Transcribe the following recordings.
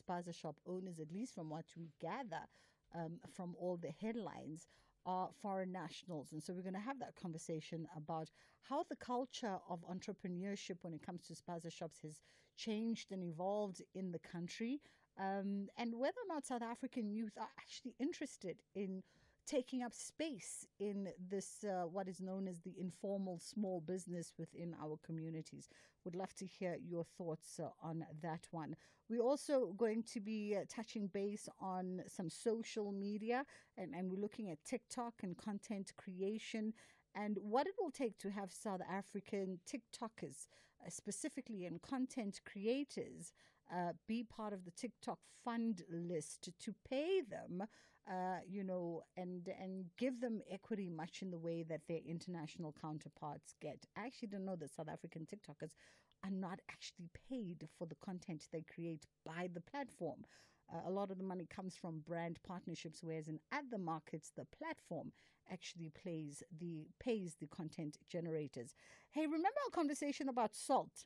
spaza shop owners, at least from what we gather from all the headlines, are foreign nationals. And so we're going to have that conversation about how the culture of entrepreneurship when it comes to spaza shops has changed and evolved in the country, and whether or not South African youth are actually interested in taking up space in this, what is known as the informal small business within our communities. Would love to hear your thoughts on that one. We're also going to be touching base on some social media, and we're looking at TikTok and content creation and what it will take to have South African TikTokers, specifically and content creators, be part of the TikTok fund list to pay them, and give them equity much in the way that their international counterparts get. I actually don't know that South African TikTokers are not actually paid for the content they create by the platform. A lot of the money comes from brand partnerships, whereas in other markets, the platform actually pays the content generators. Hey, remember our conversation about salt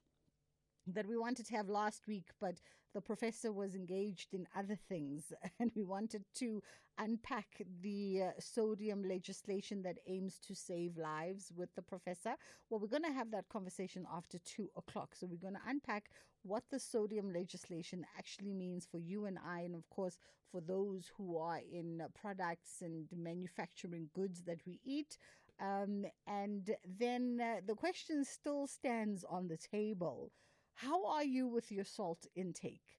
that we wanted to have last week, but the professor was engaged in other things, and we wanted to unpack the sodium legislation that aims to save lives with the professor? Well, we're going to have that conversation after 2 o'clock. So we're going to unpack what the sodium legislation actually means for you and I, and of course for those who are in products and manufacturing goods that we eat. And then the question still stands on the table. How are you with your salt intake?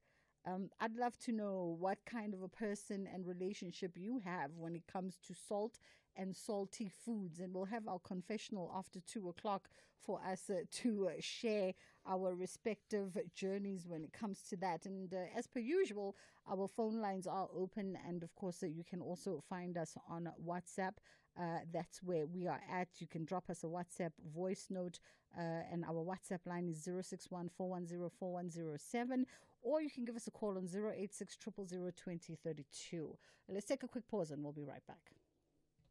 I'd love to know what kind of a person and relationship you have when it comes to salt and salty foods. And we'll have our confessional after 2 o'clock for us to share our respective journeys when it comes to that. And as per usual, our phone lines are open. And of course, you can also find us on WhatsApp. That's where we are at. You can drop us a WhatsApp voice note, and our WhatsApp line is 061-410-4107, or you can give us a call on 086 000 2032. Let's take a quick pause and we'll be right back.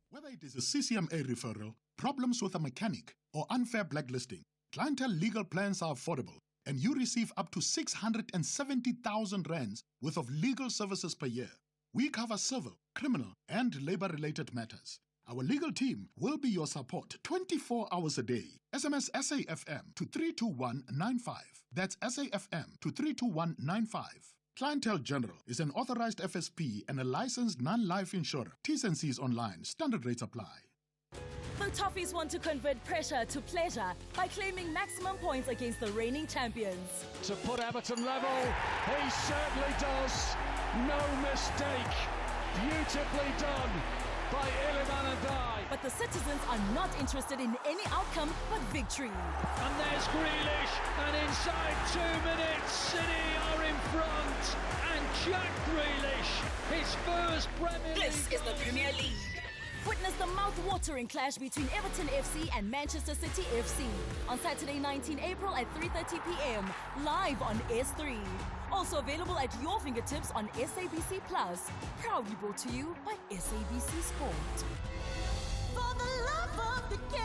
Whether it is a CCMA referral, problems with a mechanic, or unfair blacklisting, Clientele legal plans are affordable, and you receive up to 670,000 rands worth of legal services per year. We cover civil, criminal, and labor-related matters. Our legal team will be your support 24 hours a day. SMS SAFM to 32195. That's SAFM to 32195. Clientele General is an authorized FSP and a licensed non-life insurer. T's and C's online. Standard rates apply. The Toffees want to convert pressure to pleasure by claiming maximum points against the reigning champions. To put Everton level, he certainly does. No mistake. Beautifully done by Iliman Andai. But the citizens are not interested in any outcome but victory. And there's Grealish, and inside 2 minutes, City are in front. And Jack Grealish, his first Premier League. This is the Premier League. Witness the mouth-watering clash between Everton FC and Manchester City FC on Saturday 19 April at 3:30 p.m. live on S3. Also available at your fingertips on SABC Plus. Proudly brought to you by SABC Sport. For the love of the game.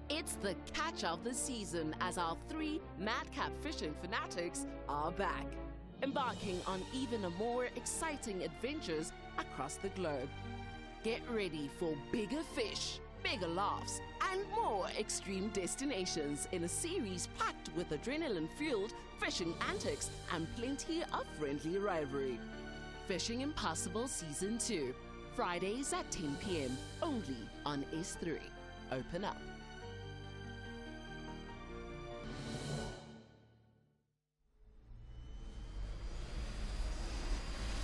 It's the catch of the season as our 3 madcap fishing fanatics are back, embarking on even more exciting adventures across the globe. Get ready for bigger fish, bigger laughs, and more extreme destinations in a series packed with adrenaline-fueled fishing antics and plenty of friendly rivalry. Fishing Impossible Season 2, Fridays at 10 p.m. only on S3. Open up.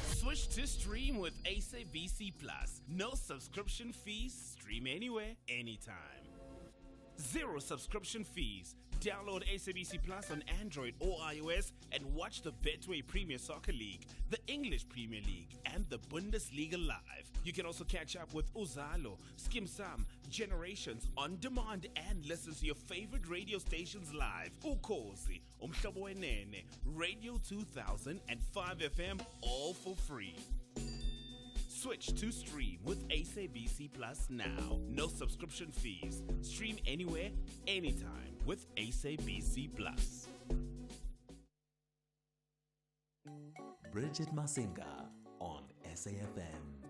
Switch to stream with SABC Plus. No subscription fees. Stream anywhere, anytime. 0 subscription fees. Download SABC Plus on Android or iOS and watch the Betway Premier Soccer League, the English Premier League, and the Bundesliga live. You can also catch up with Uzalo, Skim Sam, Generations on demand and listen to your favorite radio stations live. Ukhozi, Umhlobo Wenene, Radio 2000 and 5FM, all for free. Switch to stream with SABC Plus now. No subscription fees. Stream anywhere, anytime. with SABC Plus. Bridget Masinga on SAFM.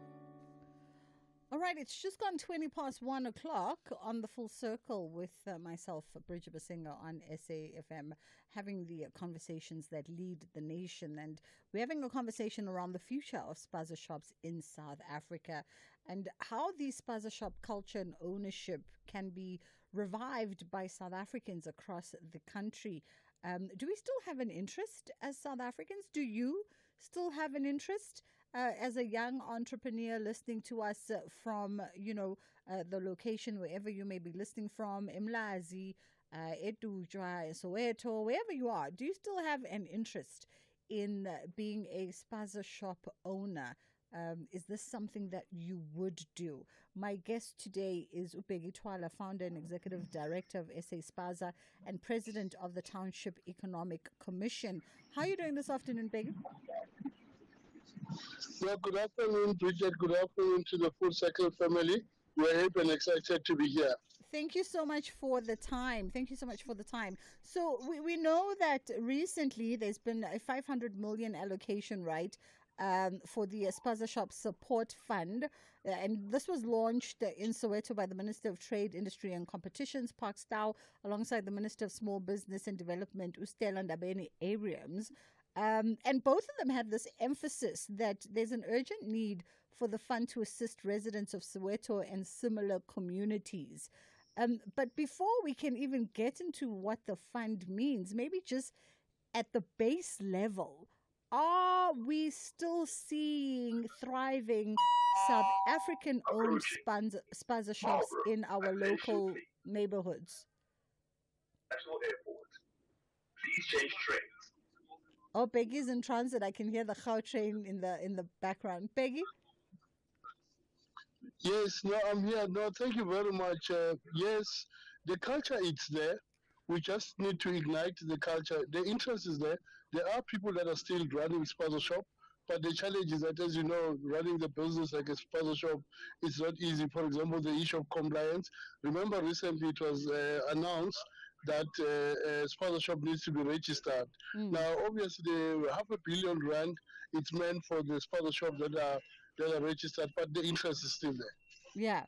All right, it's just gone 20 past 1 o'clock on the Full Circle with myself, Bridget Masinga, on SAFM, having the conversations that lead the nation. And we're having a conversation around the future of spaza shops in South Africa and how the spaza shop culture and ownership can be revived by South Africans across the country. Do we still have an interest as South Africans? Do you still have an interest? As a young entrepreneur listening to us from, the location, wherever you may be listening from, Mlazi, Edujwa, Soweto, wherever you are, do you still have an interest in being a spaza shop owner? Is this something that you would do? My guest today is Ubheki Twala, founder and executive director of SA Spaza and president of the Township Economic Commission. How are you doing this afternoon, Bheki? Yeah, good afternoon, Bridget. Good afternoon to the Full Circle family. We're happy and excited to be here. Thank you so much for the time. So we know that recently there's been a 500 million allocation, right, for the Spaza Shop Support Fund. And this was launched in Soweto by the Minister of Trade, Industry and Competitions, Park Stow, alongside the Minister of Small Business and Development, Ustela Ndabeni-Abrams. And both of them have this emphasis that there's an urgent need for the fund to assist residents of Soweto and similar communities. But before we can even get into what the fund means, maybe just at the base level, are we still seeing thriving South African-owned spaza shops in our local neighborhoods? National Airport. Please change trains. Oh, Peggy's in transit. I can hear the Gautrain in the background. Peggy? Yes, no, I'm here. No, thank you very much. Yes, the culture is there. We just need to ignite the culture. The interest is there. There are people that are still running spaza shop, but the challenge is that, as you know, running the business like a spaza shop is not easy. For example, the issue of compliance. Remember, recently it was announced that spaza shop needs to be registered. Now, obviously, the R500 million, it's meant for the spaza shops that are registered, but the interest is still there. Yeah.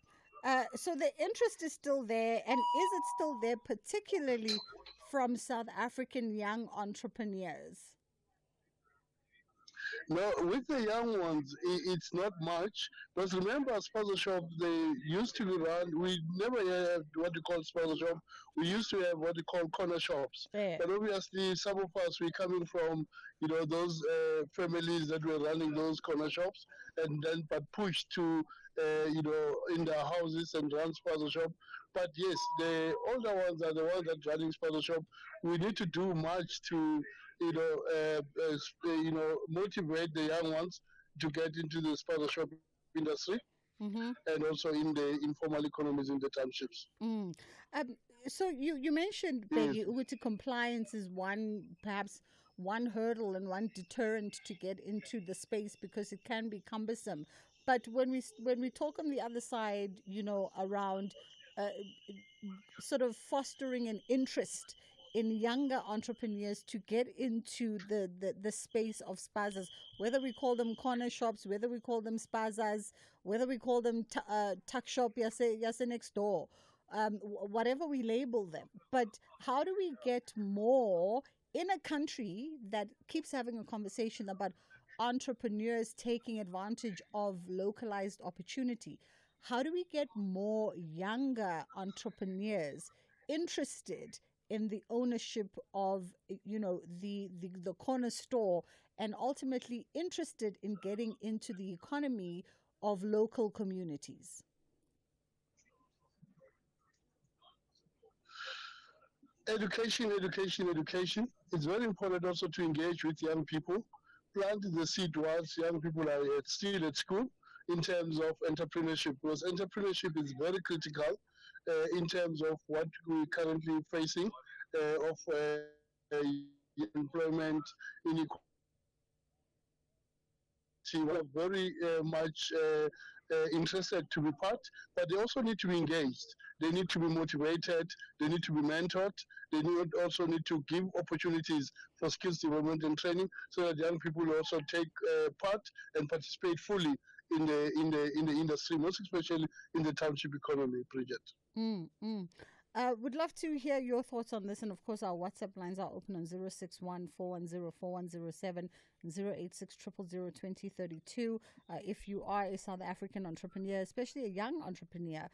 So the interest is still there, and is it still there, particularly from South African young entrepreneurs? No, with the young ones, it's not much. But remember, spaza shop, they used to be run. We never had what you call spaza shop. We used to have what you call corner shops. Yeah. But obviously, some of us, we're coming from, those families that were running those corner shops, and then but pushed to, in their houses and run spaza shop. But yes, the older ones are the ones that running spaza shop. We need to do much to motivate the young ones to get into the spaza shop industry and also in the informal economies in the townships. So you mentioned, Peggy, Uguti, compliance is perhaps one hurdle and one deterrent to get into the space because it can be cumbersome. But when we talk on the other side, around sort of fostering an interest in younger entrepreneurs to get into the space of spazas, whether we call them corner shops, whether we call them spazas, whether we call them tuck shop, yase next door, whatever we label them. But how do we get more in a country that keeps having a conversation about entrepreneurs taking advantage of localized opportunity? How do we get more younger entrepreneurs interested in the ownership of, the corner store and ultimately interested in getting into the economy of local communities? Education. It's very important also to engage with young people. Plant the seed whilst young people are still at school in terms of entrepreneurship, because entrepreneurship is very critical in terms of what we're currently facing of employment inequality are very much interested to be part, but they also need to be engaged. They need to be motivated. They need to be mentored. They also need to give opportunities for skills development and training, so that young people will also take part and participate fully in the industry, most especially in the township economy. Bridget. Would love to hear your thoughts on this. And of course, our WhatsApp lines are open on 061 410 4107 and 086 000 If you are a South African entrepreneur, especially a young entrepreneur,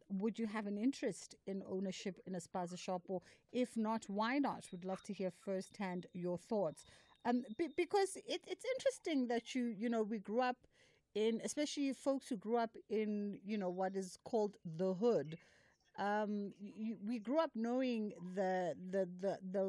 would you have an interest in ownership in a spaza shop? Or if not, why not? Would love to hear firsthand your thoughts. Because it's interesting that we grew up in, especially folks who grew up in, what is called the hood. We grew up knowing the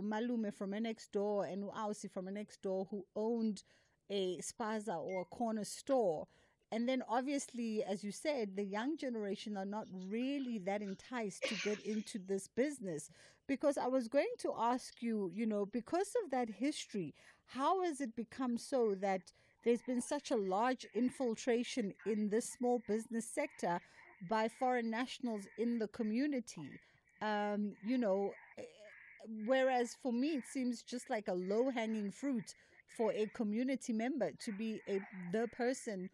malume from next door and Ausi from next door who owned a spaza or a corner store. And then obviously, as you said, the young generation are not really that enticed to get into this business. Because I was going to ask you, because of that history, how has it become so that there's been such a large infiltration in this small business sector by foreign nationals in the community? Whereas for me, it seems just like a low-hanging fruit for a community member to be the person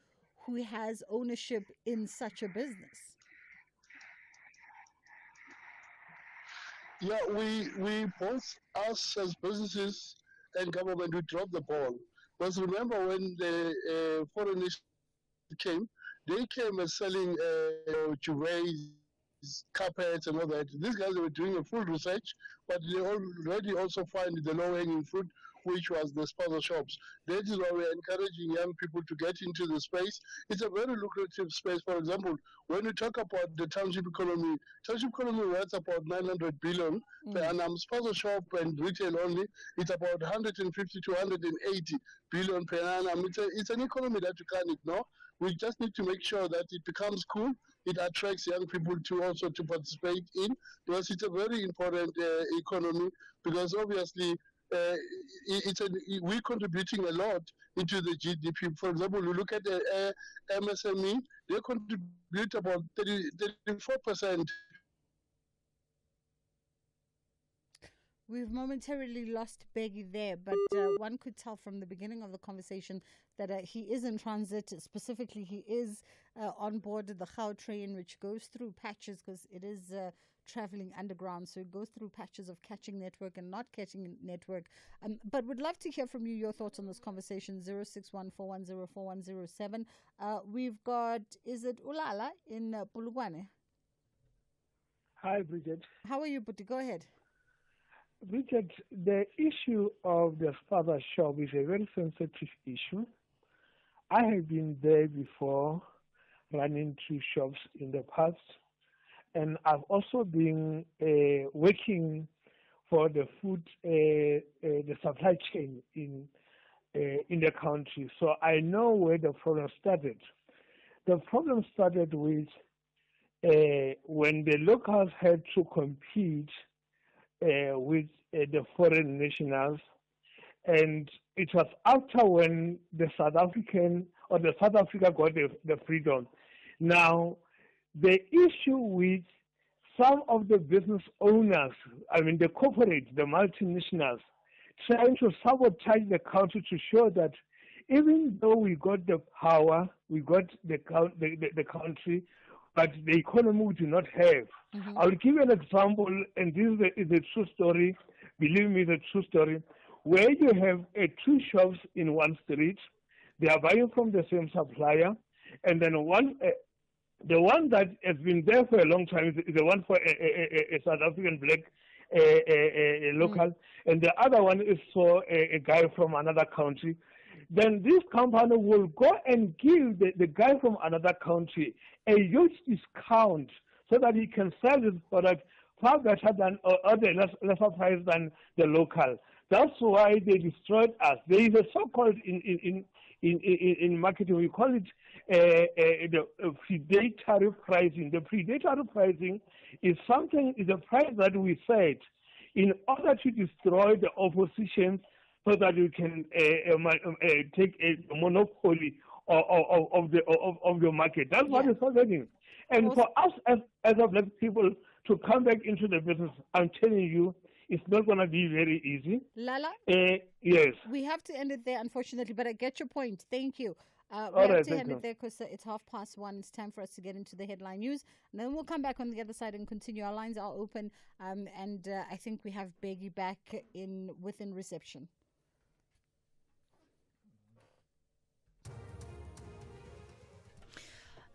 who has ownership in such a business. Yeah, we both, us as businesses and government, we dropped the ball. Because remember when the foreigners came, they came as selling duvets, carpets, and all that. These guys were doing a full research, but they already also find the low-hanging fruit, which was the spaza shops. That is why we're encouraging young people to get into the space. It's a very lucrative space. For example, when we talk about the township economy worth about 900 billion per annum. Spaza shop and retail only, it's about 150 to 180 billion per annum. It's an economy that you can't ignore. We just need to make sure that it becomes cool. It attracts young people to also to participate in, because it's a very important economy, because obviously we're contributing a lot into the GDP. For example, you look at the MSME, they contribute about 34%. We've momentarily lost Beggy there, but one could tell from the beginning of the conversation that he is in transit. Specifically, he is on board the Gau train, which goes through patches, because it is traveling underground. So it goes through patches of catching network and not catching network. But would love to hear from you, your thoughts on this conversation, 06141044107. We've got, is it Ulala in Polokwane? Hi, Bridget. How are you, Buti? Go ahead. Bridget, the issue of the spaza shop is a very sensitive issue. I have been there before, running two shops in the past, and I've also been working for the food, the supply chain in the country. So I know where the problem started. The problem started with when the locals had to compete with the foreign nationals, and it was after when the South Africa got the freedom. Now, the issue with some of the business owners, I mean the corporates, the multinationals, trying to sabotage the country to show that even though we got the power, we got the country, but the economy we do not have. Mm-hmm. I'll give you an example, and this is a true story. Believe me, it's a true story. Where you have two shops in one street, they are buying from the same supplier, and then the one that has been there for a long time is the one for a South African black local, and the other one is for a guy from another country. Then this company will go and give the guy from another country a huge discount so that he can sell his product far better than or the lesser price than the local. That's why they destroyed us. There is a so-called in marketing, we call it the predatory pricing. The predatory pricing is a price that we set in order to destroy the opposition, so that you can take a monopoly of the market. That's what is happening. And for us as a black people to come back into the business, I'm telling you, it's not going to be very easy. Lala? Yes. We have to end it there, unfortunately, but I get your point. Thank you. We have to end it there because it's 1:30. It's time for us to get into the headline news. And then we'll come back on the other side and continue. Our lines are open. And I think we have Beggy back within reception.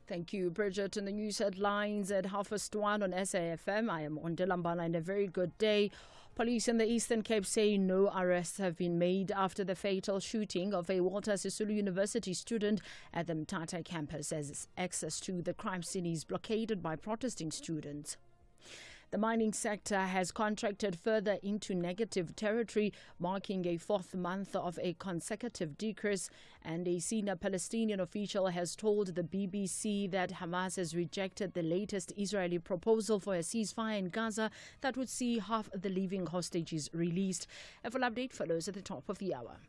Thank you, Bridget. In the news headlines at 1:30 on SAFM, I am on Dilambana and a very good day. Police in the Eastern Cape say no arrests have been made after the fatal shooting of a Walter Sisulu University student at the Mthatha campus, as access to the crime scene is blockaded by protesting students. The mining sector has contracted further into negative territory, marking a fourth month of a consecutive decrease, and a senior Palestinian official has told the BBC that Hamas has rejected the latest Israeli proposal for a ceasefire in Gaza that would see half the living hostages released. A full update follows at the top of the hour.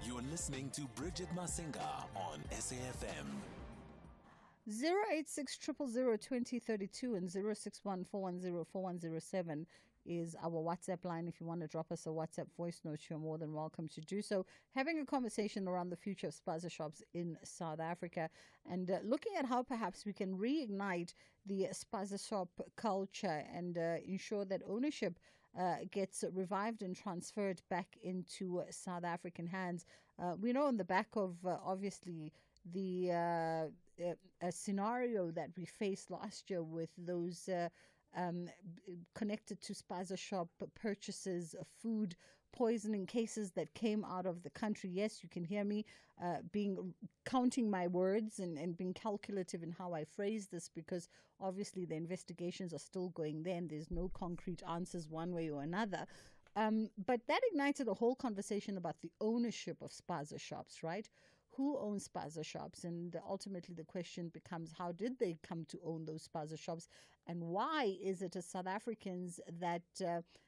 You're listening to Bridget Masinga on SAFM. 086 000 2032 and 061 410 4107 is our WhatsApp line. If you want to drop us a WhatsApp voice note, you're more than welcome to do so. Having a conversation around the future of spaza shops in South Africa and looking at how perhaps we can reignite the spaza shop culture and ensure that ownership gets revived and transferred back into South African hands. We know on the back of obviously the a scenario that we faced last year with those connected to spaza shop purchases of food poisoning cases that came out of the country. Yes, you can hear me counting my words and being calculative in how I phrase this, because obviously the investigations are still going there and there's no concrete answers one way or another. But that ignited a whole conversation about the ownership of spaza shops, right? Who owns spaza shops? And ultimately the question becomes, how did they come to own those spaza shops? And why is it as South Africans that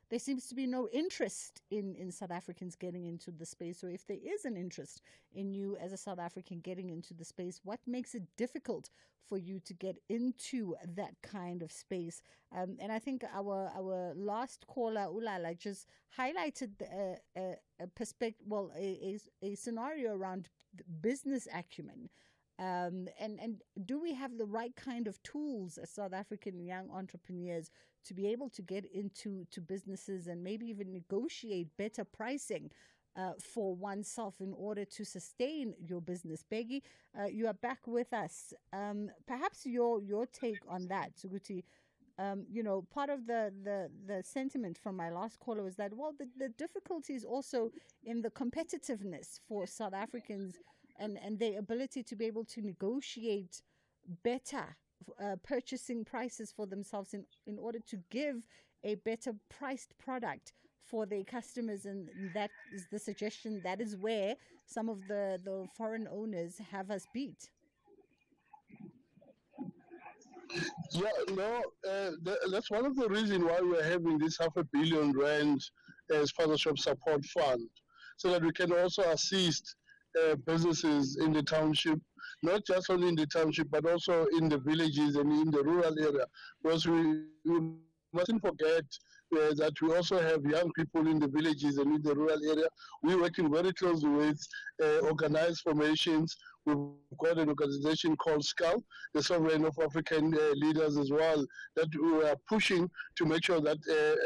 there seems to be no interest in South Africans getting into the space? Or if there is an interest in you as a South African getting into the space, what makes it difficult for you to get into that kind of space? And I think our last caller, Ulala, just highlighted a perspective, a scenario around business acumen. And do we have the right kind of tools as South African young entrepreneurs to be able to get into businesses and maybe even negotiate better pricing for oneself in order to sustain your business? Beggy, you are back with us. Perhaps your take on that, Suguti. Part of the sentiment from my last caller was that, well, the difficulty is also in the competitiveness for South Africans and their ability to be able to negotiate better purchasing prices for themselves in order to give a better priced product for their customers. And that is the suggestion. That is where some of the foreign owners have us beat. Yeah, no, that's one of the reasons why we're having this R500 million spaza shop support fund, so that we can also assist businesses in the township, not just only in the township, but also in the villages and in the rural area. Because we mustn't forget that we also have young people in the villages and in the rural area. We're working very closely with organized formations. We've got an organization called SCAL, the Sovereign of African Leaders as well, that we are pushing to make sure that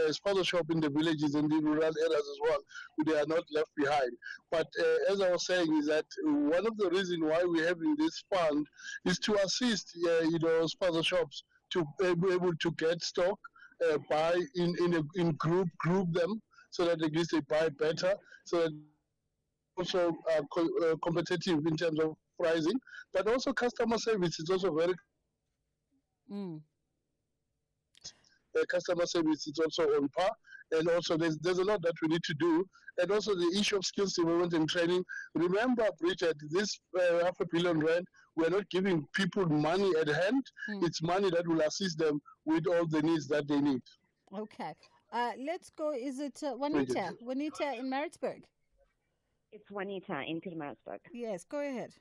spaza shop in the villages and the rural areas as well, they are not left behind. But as I was saying, is that one of the reasons why we're having this fund is to assist, spaza shops to be able to get stock, buy in group them, so that at least they buy better, so that also competitive in terms of pricing, but also customer service is also very customer service is also on par, and also there's a lot that we need to do, and also the issue of skills development and training. Remember, Bridget, this R500 million we're not giving people money at hand. It's money that will assist them with all the needs that they need. Okay. Let's go. Is it Juanita? Juanita in Maritzburg? It's Juanita in Pietermaritzburg. Yes, go ahead.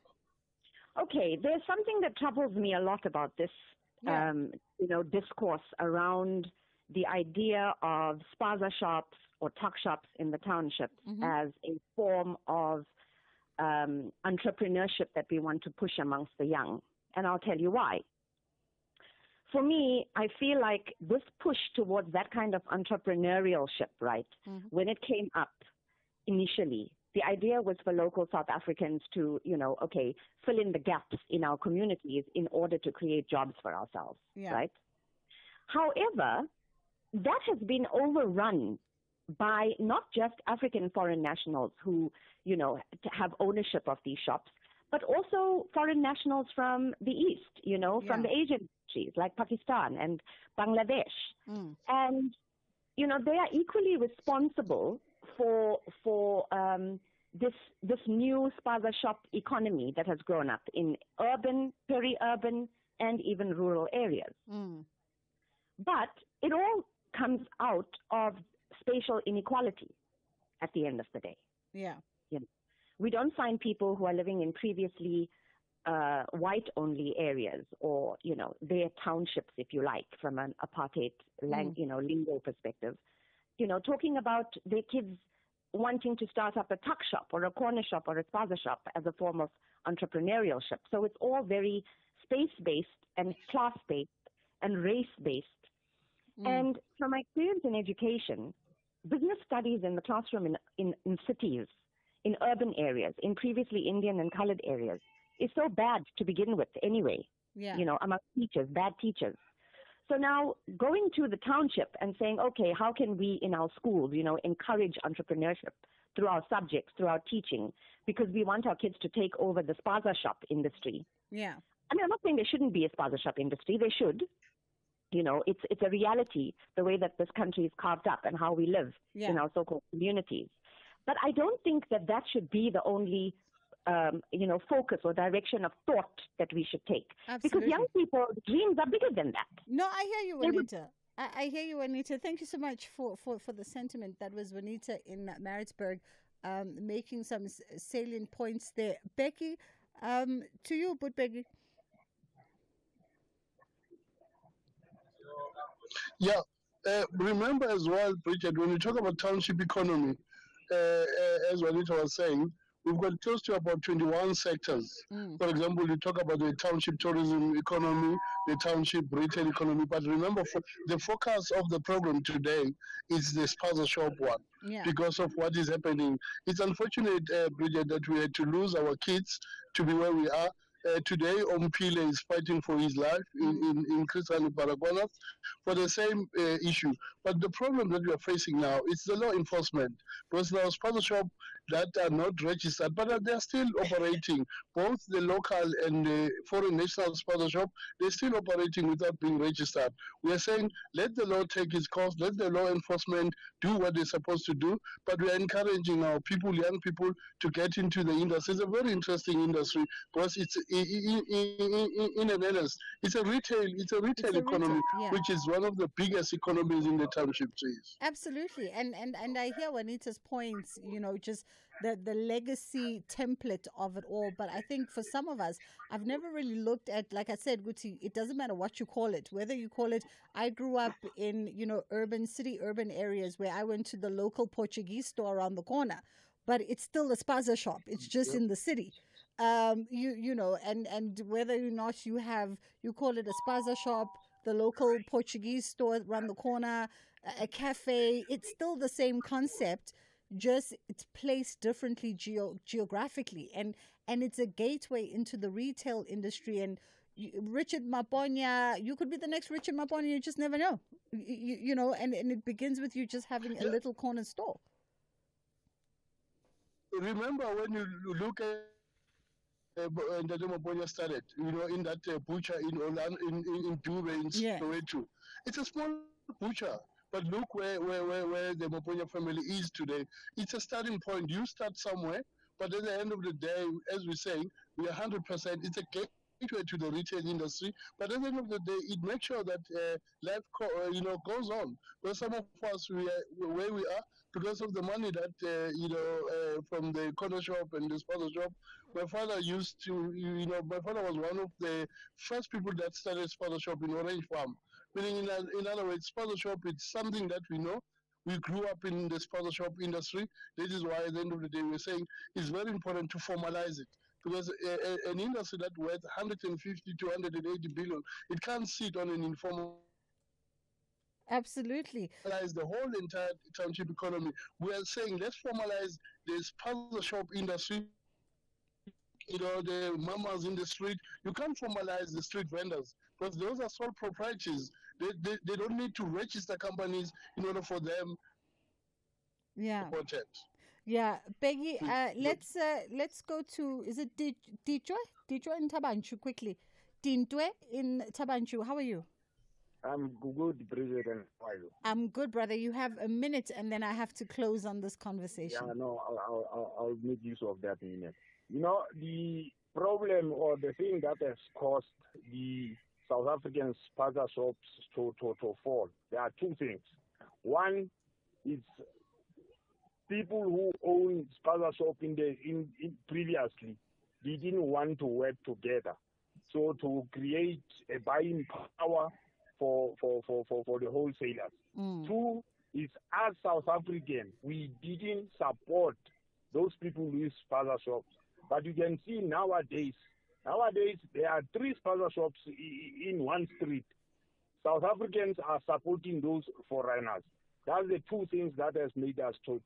Okay, there's something that troubles me a lot about this, discourse around the idea of spaza shops or tuck shops in the townships as a form of entrepreneurship that we want to push amongst the young. And I'll tell you why. For me, I feel like this push towards that kind of entrepreneurship, right, when it came up initially, the idea was for local South Africans to, fill in the gaps in our communities in order to create jobs for ourselves, right? However, that has been overrun by not just African foreign nationals who, have ownership of these shops, but also foreign nationals from the East, from the Asian countries like Pakistan and Bangladesh. And, they are equally responsible for this new spaza shop economy that has grown up in urban, peri-urban, and even rural areas. But it all comes out of spatial inequality at the end of the day. Yeah. We don't find people who are living in previously white-only areas or, their townships, if you like, from an apartheid lingo perspective, talking about their kids wanting to start up a tuck shop or a corner shop or a spaza shop as a form of entrepreneurship. So it's all very space-based and class-based and race-based. And from my experience in education, business studies in the classroom in cities, in urban areas, in previously Indian and colored areas, is so bad to begin with anyway, among teachers, bad teachers. So now going to the township and saying, okay, how can we in our schools, encourage entrepreneurship through our subjects, through our teaching, because we want our kids to take over the spaza shop industry. Yeah. I mean, I'm not saying there shouldn't be a spaza shop industry. There should. It's a reality, the way that this country is carved up and how we live in our so-called communities. But I don't think that should be the only focus or direction of thought that we should take. Absolutely. Because young people's dreams are bigger than that. No, I hear you, Juanita. I hear you, Juanita. Thank you so much for the sentiment. That was Juanita in Maritzburg, making some salient points there. Becky, to you, but Becky. Yeah. Remember as well, Bridget, when you talk about township economy, as Juanita was saying, we've got close to about 21 sectors. For example, you talk about the township tourism economy, the township retail economy, but remember, the focus of the program today is the spaza shop one, because of what is happening. It's unfortunate, Bridget, that we had to lose our kids to be where we are. Today, Ompile is fighting for his life in Christian Baragwana for the same issue. But the problem that we are facing now is the law enforcement. Because there are spaza shops that are not registered, but they are still operating. Both the local and the foreign national spaza shop, they're still operating without being registered. We are saying, let the law take its course, let the law enforcement do what they're supposed to do, but we are encouraging our people, young people, to get into the industry. It's a very interesting industry because it's in a balance. It's a retail economy, which is one of the biggest economies in the township trees. Absolutely. And I hear Juanita's points, just the legacy template of it all. But I think for some of us, I've never really looked at, like I said, Guti, it doesn't matter what you call it, whether you call it, I grew up in, urban areas where I went to the local Portuguese store around the corner, but it's still a spaza shop. It's just in the city. And whether or not you call it a spaza shop, the local Portuguese store around the corner, a cafe, it's still the same concept, just it's placed differently geographically. And it's a gateway into the retail industry. And Richard Maponya, you could be the next Richard Maponya, you just never know. And it begins with you just having a little corner store. Remember when you look at the Maponya started, in that butcher in Orlando, in Dubai, in Soweto. It's a small butcher, but look where the Maponya family is today. It's a starting point. You start somewhere, but at the end of the day, as we say, we are 100%. It's a to the retail industry, but at the end of the day, it makes sure that life, goes on. Where some of us where we are because of the money that from the corner shop and the sponsor shop. My father used to, my father was one of the first people that started sponsor shop in Orange Farm. Meaning, in other words, sponsor shop it's something that we know. We grew up in the sponsor shop industry. This is why, at the end of the day, we're saying it's very important to formalize it because an industry that worth 150 to 180 billion, it can't sit on an informal. Absolutely. Formalize the whole entire township economy. We are saying let's formalize the sponsor shop industry. The mamas in the street. You can't formalize the street vendors because those are sole proprietors. They don't need to register companies in order for them. Yeah. Protect. Yeah, Peggy. Let's go to. Is it Ditwe? Ditwe in Tabanchu quickly. Tintwe in Tabanchu. How are you? I'm good, Bridget, and how are you? I'm good, brother. You have a minute, and then I have to close on this conversation. Yeah, no, I'll make use of that minute. The problem or the thing that has caused the South African spaza shops to fall, there are two things. One is people who own spaza shop in previously, they didn't want to work together. So to create a buying power for the wholesalers. Two is as South African, we didn't support those people with spaza shops. But you can see nowadays there are 3 spaza shops in one street. South Africans are supporting those foreigners. That's the two things that has made us to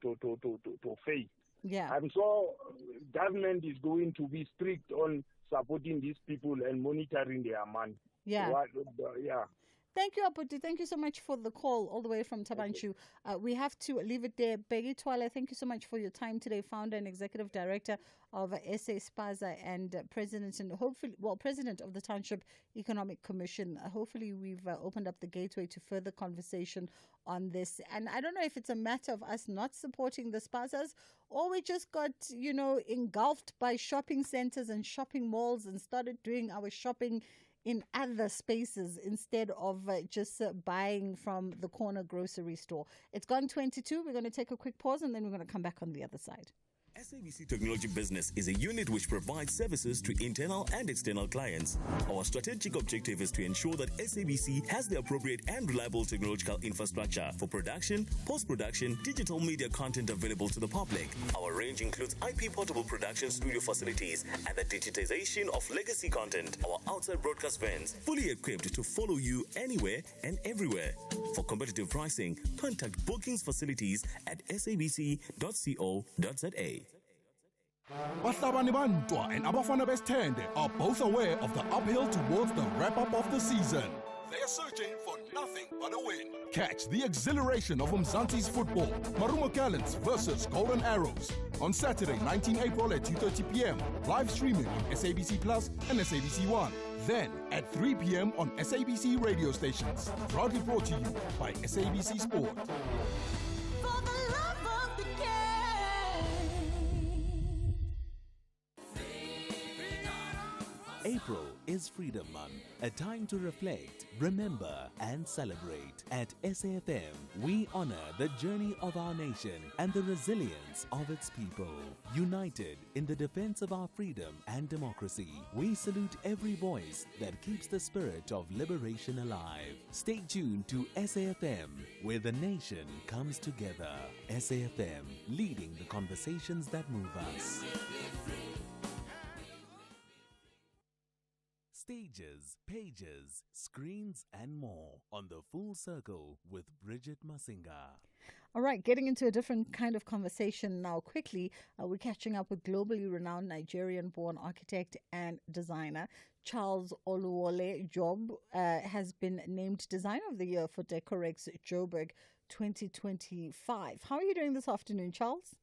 fail. Yeah. I'm sure government is going to be strict on supporting these people and monitoring their money. Yeah. Yeah. Thank you, Aputi. Thank you so much for the call all the way from Tabanchu. We have to leave it there. Peggy Twala, thank you so much for your time today, founder and executive director of SA Spaza and president of the Township Economic Commission. Hopefully we've opened up the gateway to further conversation on this. And I don't know if it's a matter of us not supporting the Spazas or we just got, engulfed by shopping centers and shopping malls and started doing our shopping in other spaces instead of just buying from the corner grocery store. It's gone 22. We're going to take a quick pause and then we're going to come back on the other side. SABC Technology Business is a unit which provides services to internal and external clients. Our strategic objective is to ensure that SABC has the appropriate and reliable technological infrastructure for production, post-production, digital media content available to the public. Our range includes IP portable production studio facilities and the digitization of legacy content. Our outside broadcast vans, fully equipped to follow you anywhere and everywhere. For competitive pricing, contact bookings facilities at sabc.co.za. Bahlabani Bantwa and Abafana Besithende are both aware of the uphill towards the wrap-up of the season. They are searching for nothing but a win. Catch the exhilaration of Mzansi's football, Marumo Gallants versus Golden Arrows, on Saturday, 19 April at 2:30 p.m. Live streaming on SABC Plus and SABC One. Then at 3 p.m. on SABC radio stations. Proudly brought to you by SABC Sport. April is Freedom Month, a time to reflect, remember, and celebrate. At SAFM, we honor the journey of our nation and the resilience of its people. United in the defense of our freedom and democracy, we salute every voice that keeps the spirit of liberation alive. Stay tuned to SAFM, where the nation comes together. SAFM, leading the conversations that move us. Stages, pages, screens, and more on The Full Circle with Bridget Masinga. All right, getting into a different kind of conversation now quickly. We're catching up with globally renowned Nigerian-born architect and designer Charles Oluwole Job. Has been named Designer of the Year for Decorex Joburg 2025. How are you doing this afternoon, Charles?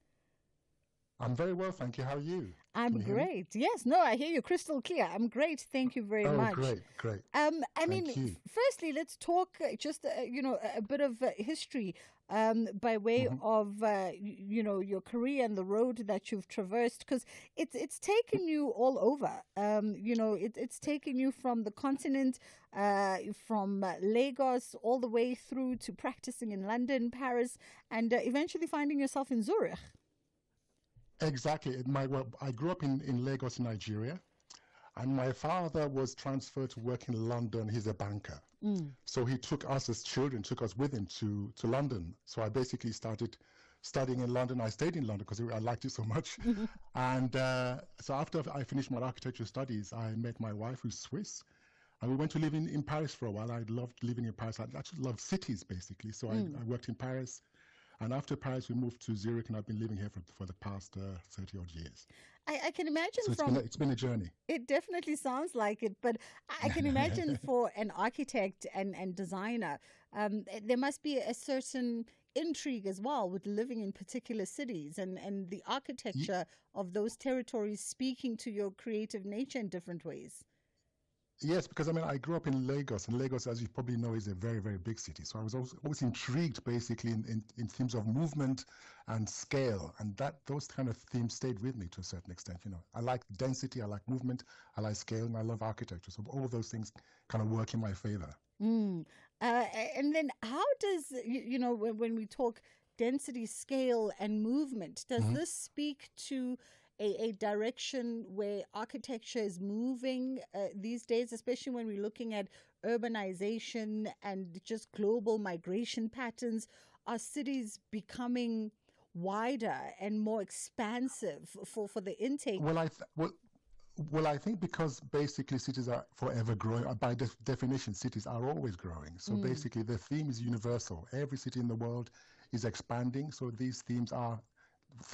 I'm very well, thank you. How are you? I'm great. Yes, no, I hear you crystal clear. I'm great. Thank you very much. Great. Firstly, let's talk just a bit of history by way of your career and the road that you've traversed, because it's taken you all over. It's taken you from the continent, from Lagos all the way through to practicing in London, Paris, and eventually finding yourself in Zurich. Exactly. I grew up in Lagos, Nigeria, and my father was transferred to work in London. He's a banker. So he took us as children, took us with him to London. So I basically started studying in London. I stayed in London because I liked it so much. And so after I finished my architecture studies, I met my wife, who's Swiss. And we went to live in Paris for a while. I loved living in Paris. I actually love cities, basically. So I worked in Paris. And after Paris, we moved to Zurich, and I've been living here for the past 30-odd years. I can imagine so it's been a journey. It definitely sounds like it, but I can imagine for an architect and designer, there must be a certain intrigue as well with living in particular cities and the architecture of those territories speaking to your creative nature in different ways. Yes, because I grew up in Lagos, and Lagos, as you probably know, is a very, very big city. So I was always intrigued, basically, in themes of movement and scale, and those kind of themes stayed with me to a certain extent. I like density, I like movement, I like scale, and I love architecture. So all of those things kind of work in my favor. And then, how does when we talk density, scale, and movement, does this speak to a direction where architecture is moving these days, especially when we're looking at urbanization and just global migration patterns? Are cities becoming wider and more expansive for the intake? Well, I think because basically cities are forever growing. By definition, cities are always growing. So basically the theme is universal. Every city in the world is expanding. So these themes are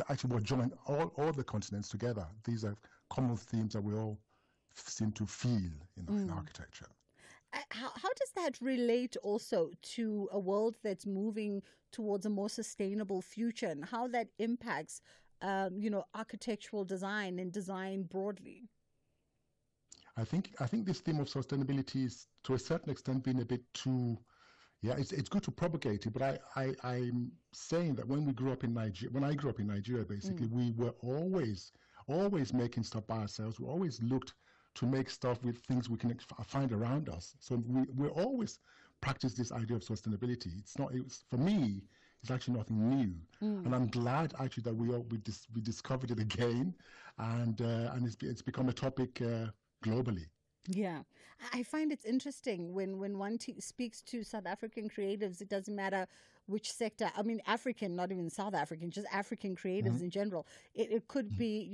actually what join all the continents together. These are common themes that we all seem to feel in architecture. How does that relate also to a world that's moving towards a more sustainable future, and how that impacts architectural design and design broadly? I think this theme of sustainability is to a certain extent been a bit too. Yeah, it's good to propagate it, but I'm saying that when I grew up in Nigeria, basically, we were always making stuff by ourselves. We always looked to make stuff with things we can find around us. So we always practice this idea of sustainability. For me, it's actually nothing new. And I'm glad actually that we discovered it again, and it's become a topic globally. Yeah, I find it's interesting when one speaks to South African creatives. It doesn't matter which sector. I mean, African, not even South African, just African creatives in general. It could be,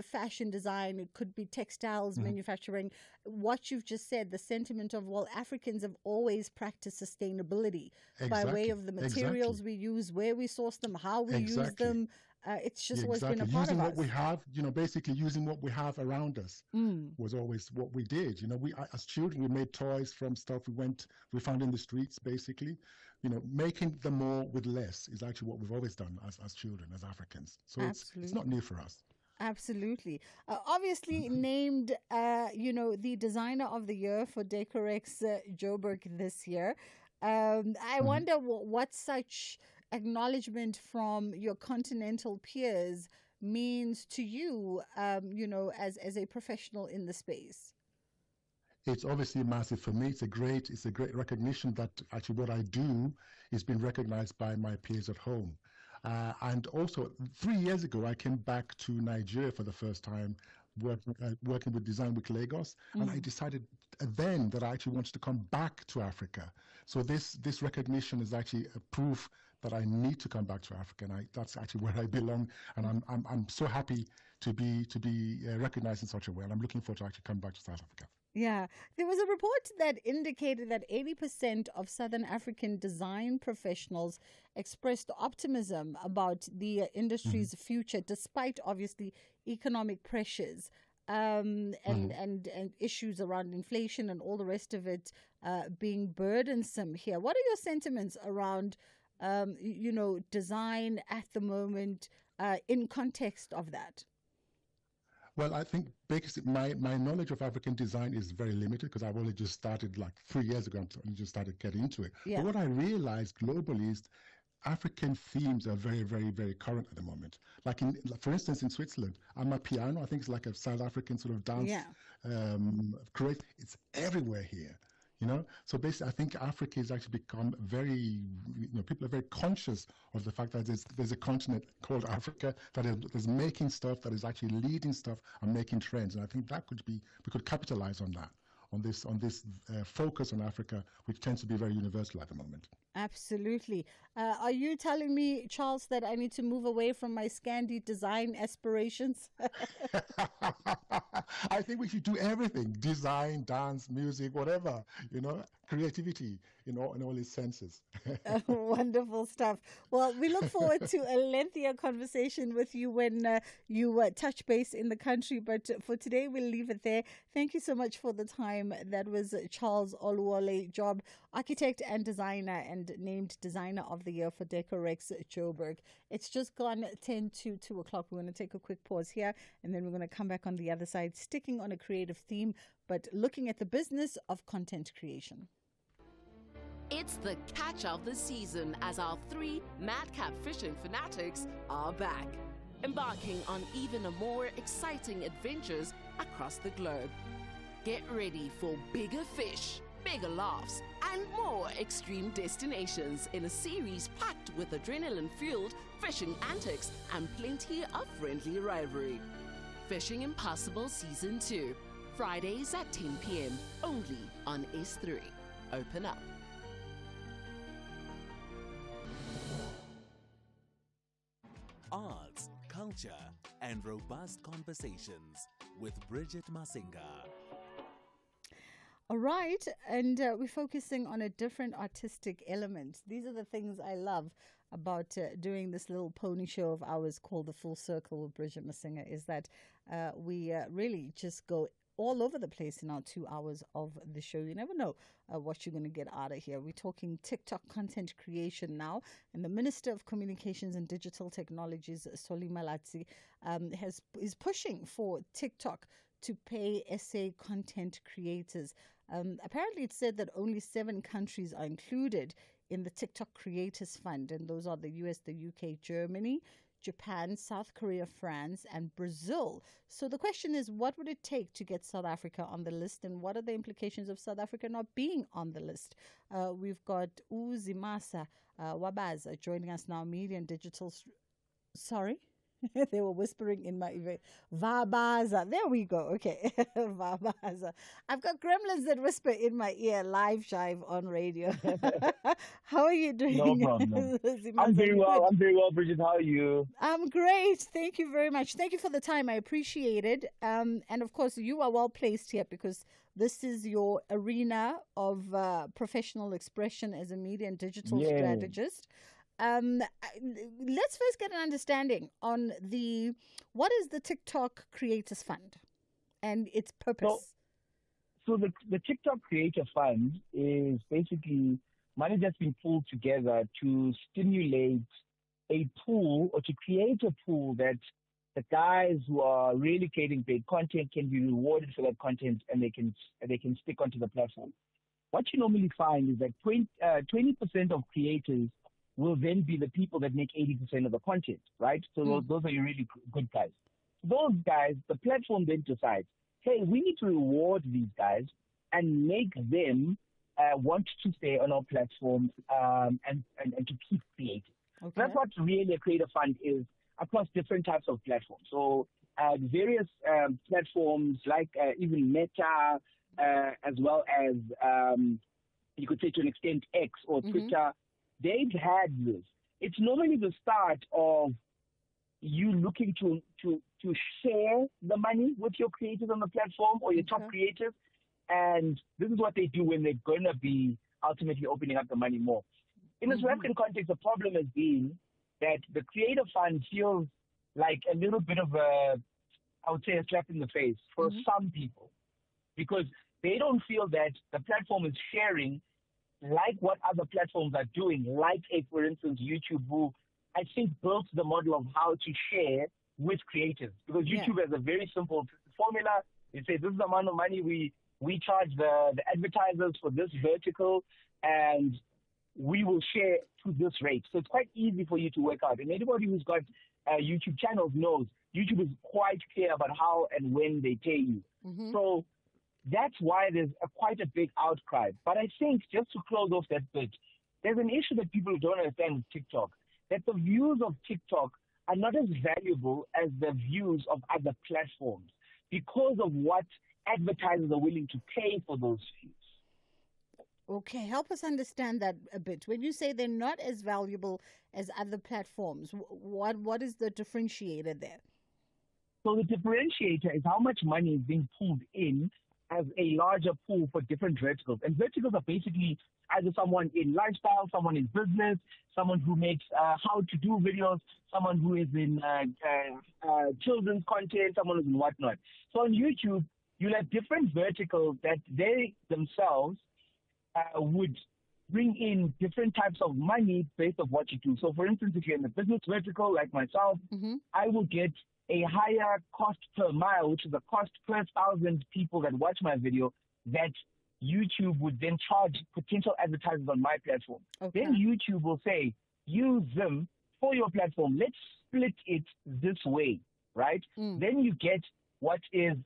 fashion design. It could be textiles, manufacturing. What you've just said, the sentiment of, well, Africans have always practiced sustainability by way of the materials we use, where we source them, how we use them. It's just always been a part of us. Using what we have, basically using what we have around us was always what we did. We as children, we made toys from stuff we found in the streets, basically. Making the more with less is actually what we've always done as children, as Africans. So it's not new for us. Absolutely. Obviously named, the designer of the year for Decorex Joburg this year. I wonder what such acknowledgement from your continental peers means to you, as a professional in the space. It's obviously massive for me. It's a great recognition that actually what I do is being recognized by my peers at home. And also 3 years ago, I came back to Nigeria for the first time, working with Design Week Lagos, and I decided then that I actually wanted to come back to Africa. So this recognition is actually a proof that I need to come back to Africa, and that's actually where I belong. And I'm so happy to be recognized in such a way, and I'm looking forward to actually come back to South Africa. Yeah, there was a report that indicated that 80% of Southern African design professionals expressed optimism about the industry's future, despite obviously economic pressures and issues around inflation and all the rest of it being burdensome here. What are your sentiments around, design at the moment? in context of that? Well, I think my knowledge of African design is very limited because I've only just started like 3 years ago. I just started getting into it. Yeah. But what I realized globally is African themes are very, very, very current at the moment. For instance, in Switzerland, Amapiano, I think it's like a South African sort of dance. Create. It's everywhere here. So basically, I think Africa has actually become very, people are very conscious of the fact that there's a continent called Africa that is making stuff, that is actually leading stuff and making trends. And I think that we could capitalize on that, on this focus on Africa, which tends to be very universal at the moment. Absolutely. Are you telling me, Charles, that I need to move away from my Scandi design aspirations? I think we should do everything: design, dance, music, whatever, creativity in all its senses. Wonderful stuff. Well, we look forward to a lengthier conversation with you when you touch base in the country. But for today, we'll leave it there. Thank you so much for the time. That was Charles Oluwole Job, architect and designer, and named Designer of the Year for Decorex Joburg. It's just gone 10 to 2 o'clock. We're going to take a quick pause here, and then we're going to come back on the other side, sticking on a creative theme, but looking at the business of content creation. It's the catch of the season as our 3 madcap fishing fanatics are back, embarking on even more exciting adventures across the globe. Get ready for bigger fish, bigger laughs, and more extreme destinations in a series packed with adrenaline-fueled fishing antics and plenty of friendly rivalry. Fishing Impossible Season 2, Fridays at 10 p.m. only on S3. Open up. Arts, culture, and robust conversations with Bridget Masinga. All right, and we're focusing on a different artistic element. These are the things I love about doing this little pony show of ours called The Full Circle with Bridget Masinga, is that we really just go all over the place in our 2 hours of the show. You never know what you're going to get out of here. We're talking TikTok content creation now, and the Minister of Communications and Digital Technologies, Solly Malatsi, is pushing for TikTok to pay SA content creators. Apparently, it said that only 7 countries are included in the TikTok Creators Fund, and those are the US, the UK, Germany, Japan, South Korea, France, and Brazil. So the question is, what would it take to get South Africa on the list, and what are the implications of South Africa not being on the list? We've got Uzimasa Wabaza joining us now, media and digital. Sorry? They were whispering in my ear. Vabaza. There we go. Okay. Vabaza. I've got gremlins that whisper in my ear, live jive on radio. How are you doing? No problem. I'm very well. I'm very well, Bridget. How are you? I'm great. Thank you very much. Thank you for the time. I appreciate it. And of course, you are well placed here because this is your arena of professional expression as a media and digital strategist. Let's first get an understanding on what is the TikTok Creators Fund and its purpose. So the TikTok Creator Fund is basically money that's been pulled together to stimulate a pool, or to create a pool that the guys who are really creating great content can be rewarded for that content, and they can stick onto the platform. What you normally find is that 20% of creators will then be the people that make 80% of the content, right? So those are your really good guys. Those guys, the platform then decides, hey, we need to reward these guys and make them want to stay on our platform and to keep creating. Okay. That's what really a creator fund is across different types of platforms. So various platforms like even Meta, as well as you could say to an extent X or Twitter, they've had this. It's normally the start of you looking to share the money with your creators on the platform or your top creators. And this is what they do when they're going to be ultimately opening up the money more. In the South African context, the problem has been that the creator fund feels like a little bit of I would say a slap in the face for some people, because they don't feel that the platform is sharing like what other platforms are doing, like, for instance, YouTube, who I think, built the model of how to share with creators. Because YouTube has a very simple formula. It says, this is the amount of money we charge the advertisers for this vertical, and we will share to this rate. So it's quite easy for you to work out. And anybody who's got YouTube channels knows YouTube is quite clear about how and when they pay you. So that's why there's quite a big outcry. But I think, just to close off that bit, there's an issue that people don't understand with TikTok, that the views of TikTok are not as valuable as the views of other platforms because of what advertisers are willing to pay for those views. Okay, help us understand that a bit. When you say they're not as valuable as other platforms, what is the differentiator there? So the differentiator is how much money is being pulled in as a larger pool for different verticals. And verticals are basically either someone in lifestyle, someone in business, someone who makes how to do videos, someone who is in children's content, someone who's in whatnot. So on YouTube, you'll have different verticals that they themselves would bring in different types of money based on what you do. So for instance, if you're in the business vertical like myself, I will get a higher cost per mile, which is the cost per 1,000 people that watch my video, that YouTube would then charge potential advertisers on my platform. Then YouTube will say, use them for your platform. Let's split it this way, right? Then you get what is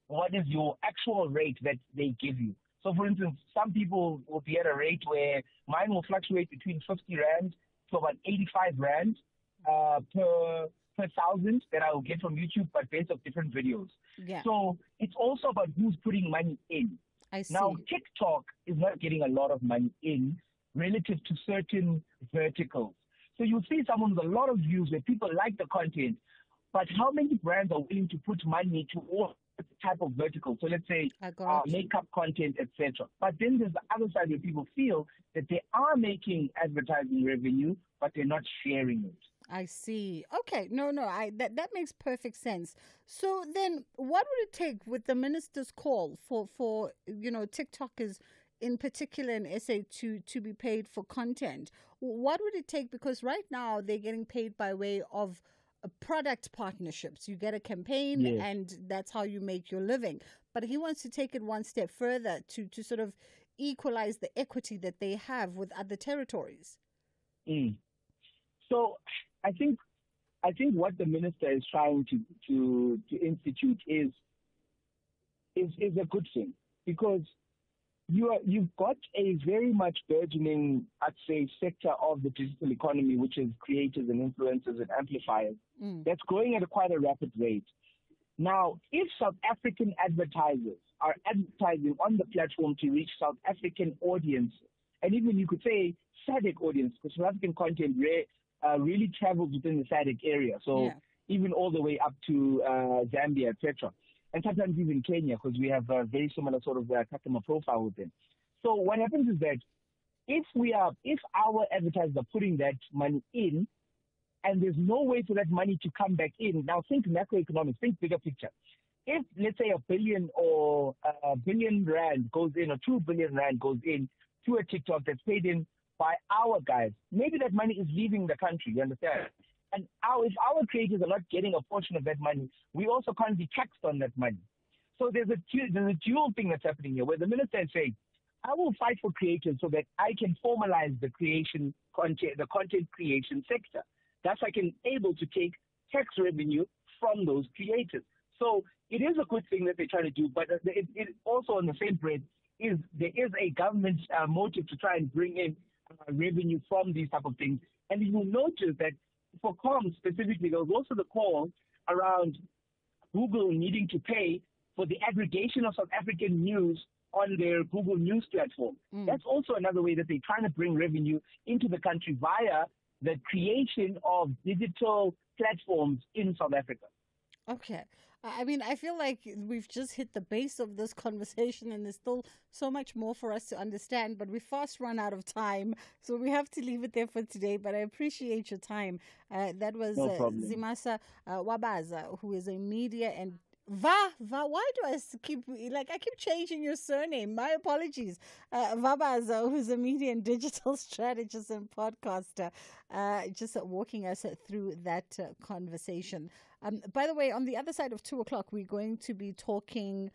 your actual rate that they give you. So, for instance, some people will be at a rate where mine will fluctuate between 50 Rand to about 85 Rand per 1,000 that I will get from YouTube, but based on different videos. So it's also about who's putting money in. I see. Now, TikTok is not getting a lot of money in relative to certain verticals. So you'll see someone with a lot of views where people like the content, but how many brands are willing to put money towards the type of vertical? So let's say makeup content, etc. But then there's the other side where people feel that they are making advertising revenue, but they're not sharing it. I see. Okay. No, that makes perfect sense. So then what would it take with the minister's call for TikTokers in particular in SA to be paid for content? What would it take? Because right now they're getting paid by way of product partnerships. You get a campaign and that's how you make your living. But he wants to take it one step further to sort of equalize the equity that they have with other territories. So I think what the minister is trying to institute is a good thing, because you've got a very much burgeoning, I'd say, sector of the digital economy, which is creators and influencers and amplifiers, that's growing at quite a rapid rate. Now, if South African advertisers are advertising on the platform to reach South African audiences, and even you could say SADC audience, because South African content really travels within the SADC area, so even all the way up to Zambia, etc., and sometimes even Kenya, because we have a very similar sort of customer profile with them. So what happens is that if our advertisers are putting that money in, and there's no way for that money to come back in, now think macroeconomics, think bigger picture. If, let's say, 1 billion or a billion rand goes in, or 2 billion rand goes in to a TikTok that's paid in by our guys, maybe that money is leaving the country, you understand? And if our creators are not getting a portion of that money, we also can't be taxed on that money. So there's a dual thing that's happening here, where the minister is saying, I will fight for creators so that I can formalize the content creation sector. Thus, I can able to take tax revenue from those creators. So it is a good thing that they're trying to do, but it also, on the same breath, there is a government motive to try and bring in revenue from these type of things. And you will notice that for comms specifically, there was also the call around Google needing to pay for the aggregation of South African news on their Google News platform. That's also another way that they're trying to bring revenue into the country via the creation of digital platforms in South Africa. Okay. I mean, I feel like we've just hit the base of this conversation, and there's still so much more for us to understand, but we fast run out of time, so we have to leave it there for today. But I appreciate your time. That was Zimasa Wabaza, who is a media and Why do I keep changing your surname? My apologies. Vabaza, who's a media and digital strategist and podcaster, just walking us through that conversation. By the way, on the other side of 2:00, we're going to be talking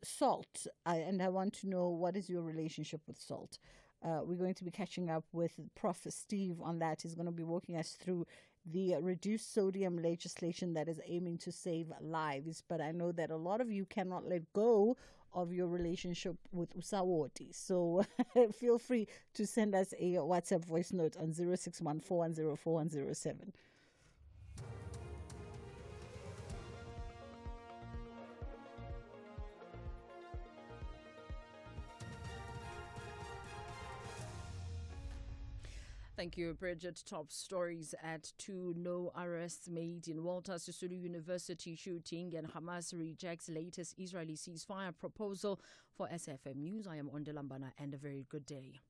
salt, and I want to know, what is your relationship with salt? We're going to be catching up with Prof. Steve on that. He's going to be walking us through the reduced sodium legislation that is aiming to save lives. But I know that a lot of you cannot let go of your relationship with Usawoti. So feel free to send us a WhatsApp voice note on 0614104107. Thank you, Bridget. Top stories at 2. No arrests made in Walter Sisulu University shooting, and Hamas rejects latest Israeli ceasefire proposal. For SFM News, I am Ondelambana, and a very good day.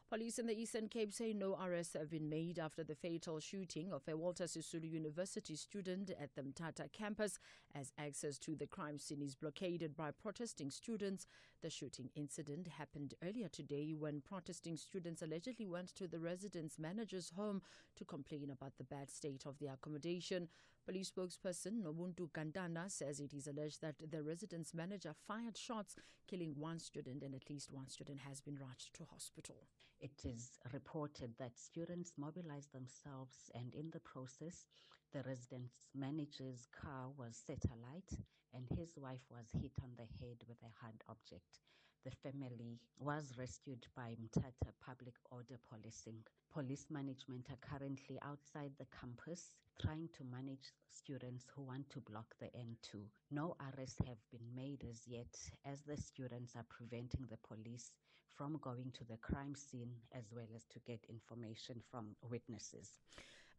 Police in the Eastern Cape say no arrests have been made after the fatal shooting of a Walter Sisulu University student at the Mthatha campus, as access to the crime scene is blockaded by protesting students. The shooting incident happened earlier today when protesting students allegedly went to the residence manager's home to complain about the bad state of the accommodation. Police spokesperson Nobuntu Gandana says it is alleged that the residence manager fired shots, killing one student, and at least one student has been rushed to hospital. It is reported that students mobilized themselves, and in the process, the residence manager's car was set alight and his wife was hit on the head with a hard object. The family was rescued by Mthatha Public Order Policing. Police management are currently outside the campus trying to manage students who want to block the N2. No arrests have been made as yet, as the students are preventing the police from going to the crime scene as well as to get information from witnesses.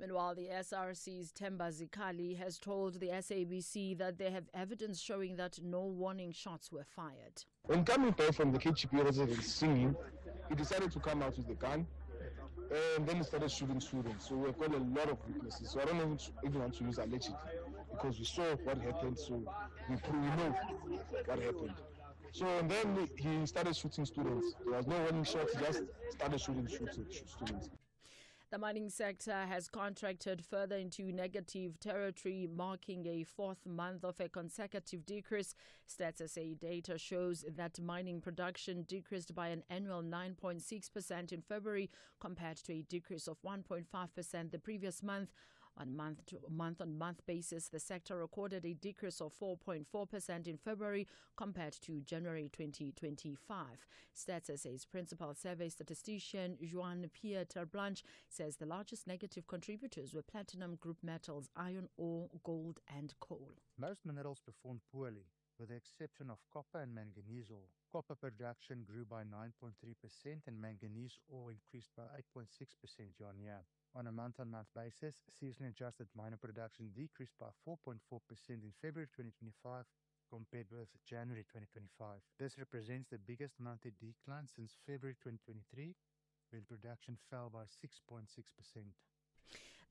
Meanwhile, the SRC's Themba Zikali has told the SABC that they have evidence showing that no warning shots were fired. When coming back from the KGB residence singing, he decided to come out with the gun, and then he started shooting students. So we've got a lot of witnesses. So I don't even want to use allegedly, because we saw what happened, so we know what happened. So and then he started shooting students. There was no warning shots, he just started shooting students. The mining sector has contracted further into negative territory, marking a fourth month of a consecutive decrease. Stats SA data shows that mining production decreased by an annual 9.6% in February, compared to a decrease of 1.5% the previous month. On month-on-month basis, the sector recorded a decrease of 4.4% in February compared to January 2025. Stats SA's principal survey statistician Jean-Pierre Terblanche says the largest negative contributors were platinum group metals, iron ore, gold and coal. Most minerals performed poorly, with the exception of copper and manganese ore. Copper production grew by 9.3% and manganese ore increased by 8.6% year-on-year. On a month-on-month basis, seasonally adjusted miner production decreased by 4.4% in February 2025 compared with January 2025. This represents the biggest monthly decline since February 2023, when production fell by 6.6%.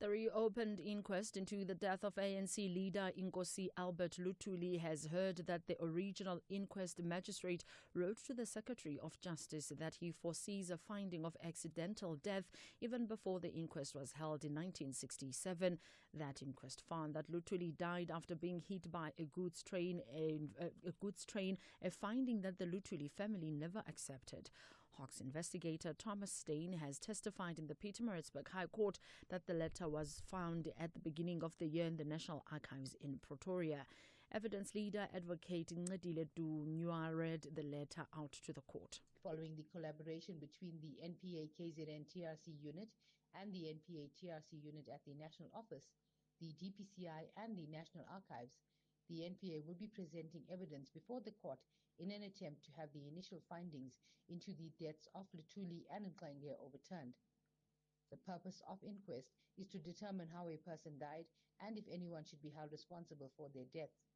The reopened inquest into the death of ANC leader Inkosi Albert Luthuli has heard that the original inquest magistrate wrote to the Secretary of Justice that he foresees a finding of accidental death even before the inquest was held in 1967. That inquest found that Luthuli died after being hit by a goods train, a finding that the Luthuli family never accepted. Hawks investigator Thomas Steyn has testified in the Pietermaritzburg High Court that the letter was found at the beginning of the year in the National Archives in Pretoria. Evidence leader advocate Ncedile Dunywa read the letter out to the court. Following the collaboration between the NPA KZN TRC unit and the NPA TRC unit at the National Office, the DPCI and the National Archives, the NPA will be presenting evidence before the court in an attempt to have the initial findings into the deaths of Luthuli and Nklenge overturned. The purpose of inquest is to determine how a person died and if anyone should be held responsible for their deaths.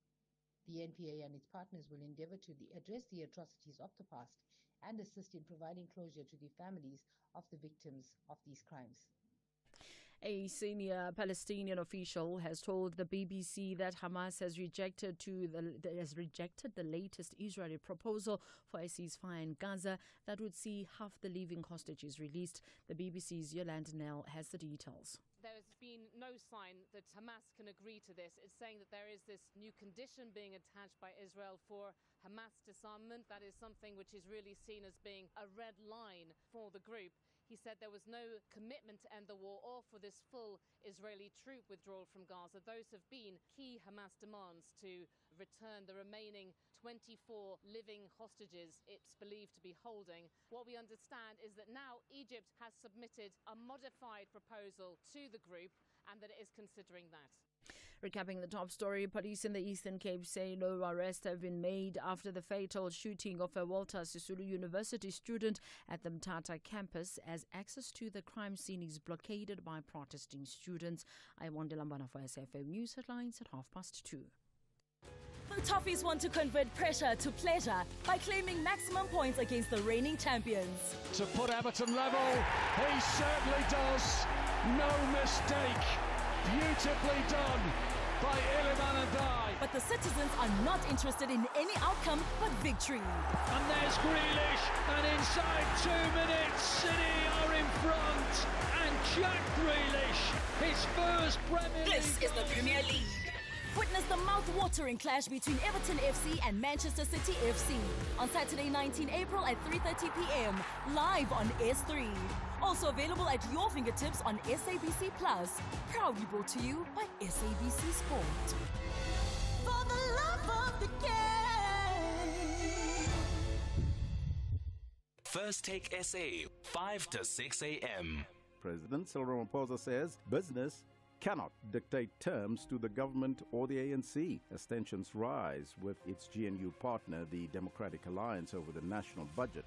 The NPA and its partners will endeavor to address the atrocities of the past and assist in providing closure to the families of the victims of these crimes. A senior Palestinian official has told the BBC that Hamas has rejected the latest Israeli proposal for a ceasefire in Gaza that would see half the living hostages released. The BBC's Yolanda Nell has the details. There's been no sign that Hamas can agree to this. It's saying that there is this new condition being attached by Israel for Hamas disarmament. That is something which is really seen as being a red line for the group. He said there was no commitment to end the war or for this full Israeli troop withdrawal from Gaza. Those have been key Hamas demands to return the remaining 24 living hostages it's believed to be holding. What we understand is that now Egypt has submitted a modified proposal to the group and that it is considering that. Recapping the top story, police in the Eastern Cape say no arrests have been made after the fatal shooting of a Walter Sisulu University student at the Mthatha campus as access to the crime scene is blockaded by protesting students. I am Wanda Lambana for SFM News Headlines at 2:30. The Toffees want to convert pressure to pleasure by claiming maximum points against the reigning champions. To put Everton level, he certainly does. No mistake. Beautifully done by Iliman Andai. But the citizens are not interested in any outcome but victory. And there's Grealish, and inside 2 minutes, City are in front. And Jack Grealish, his first Premier League. This is the Premier League. Witness the mouth-watering clash between Everton FC and Manchester City FC on Saturday 19 April at 3:30 p.m. live on S3. Also available at your fingertips on SABC Plus. Proudly brought to you by SABC Sport. For the love of the game. First Take SA, 5 to 6 a.m. President Cyril Ramaphosa says business cannot dictate terms to the government or the ANC as tensions rise with its GNU partner, the Democratic Alliance, over the national budget.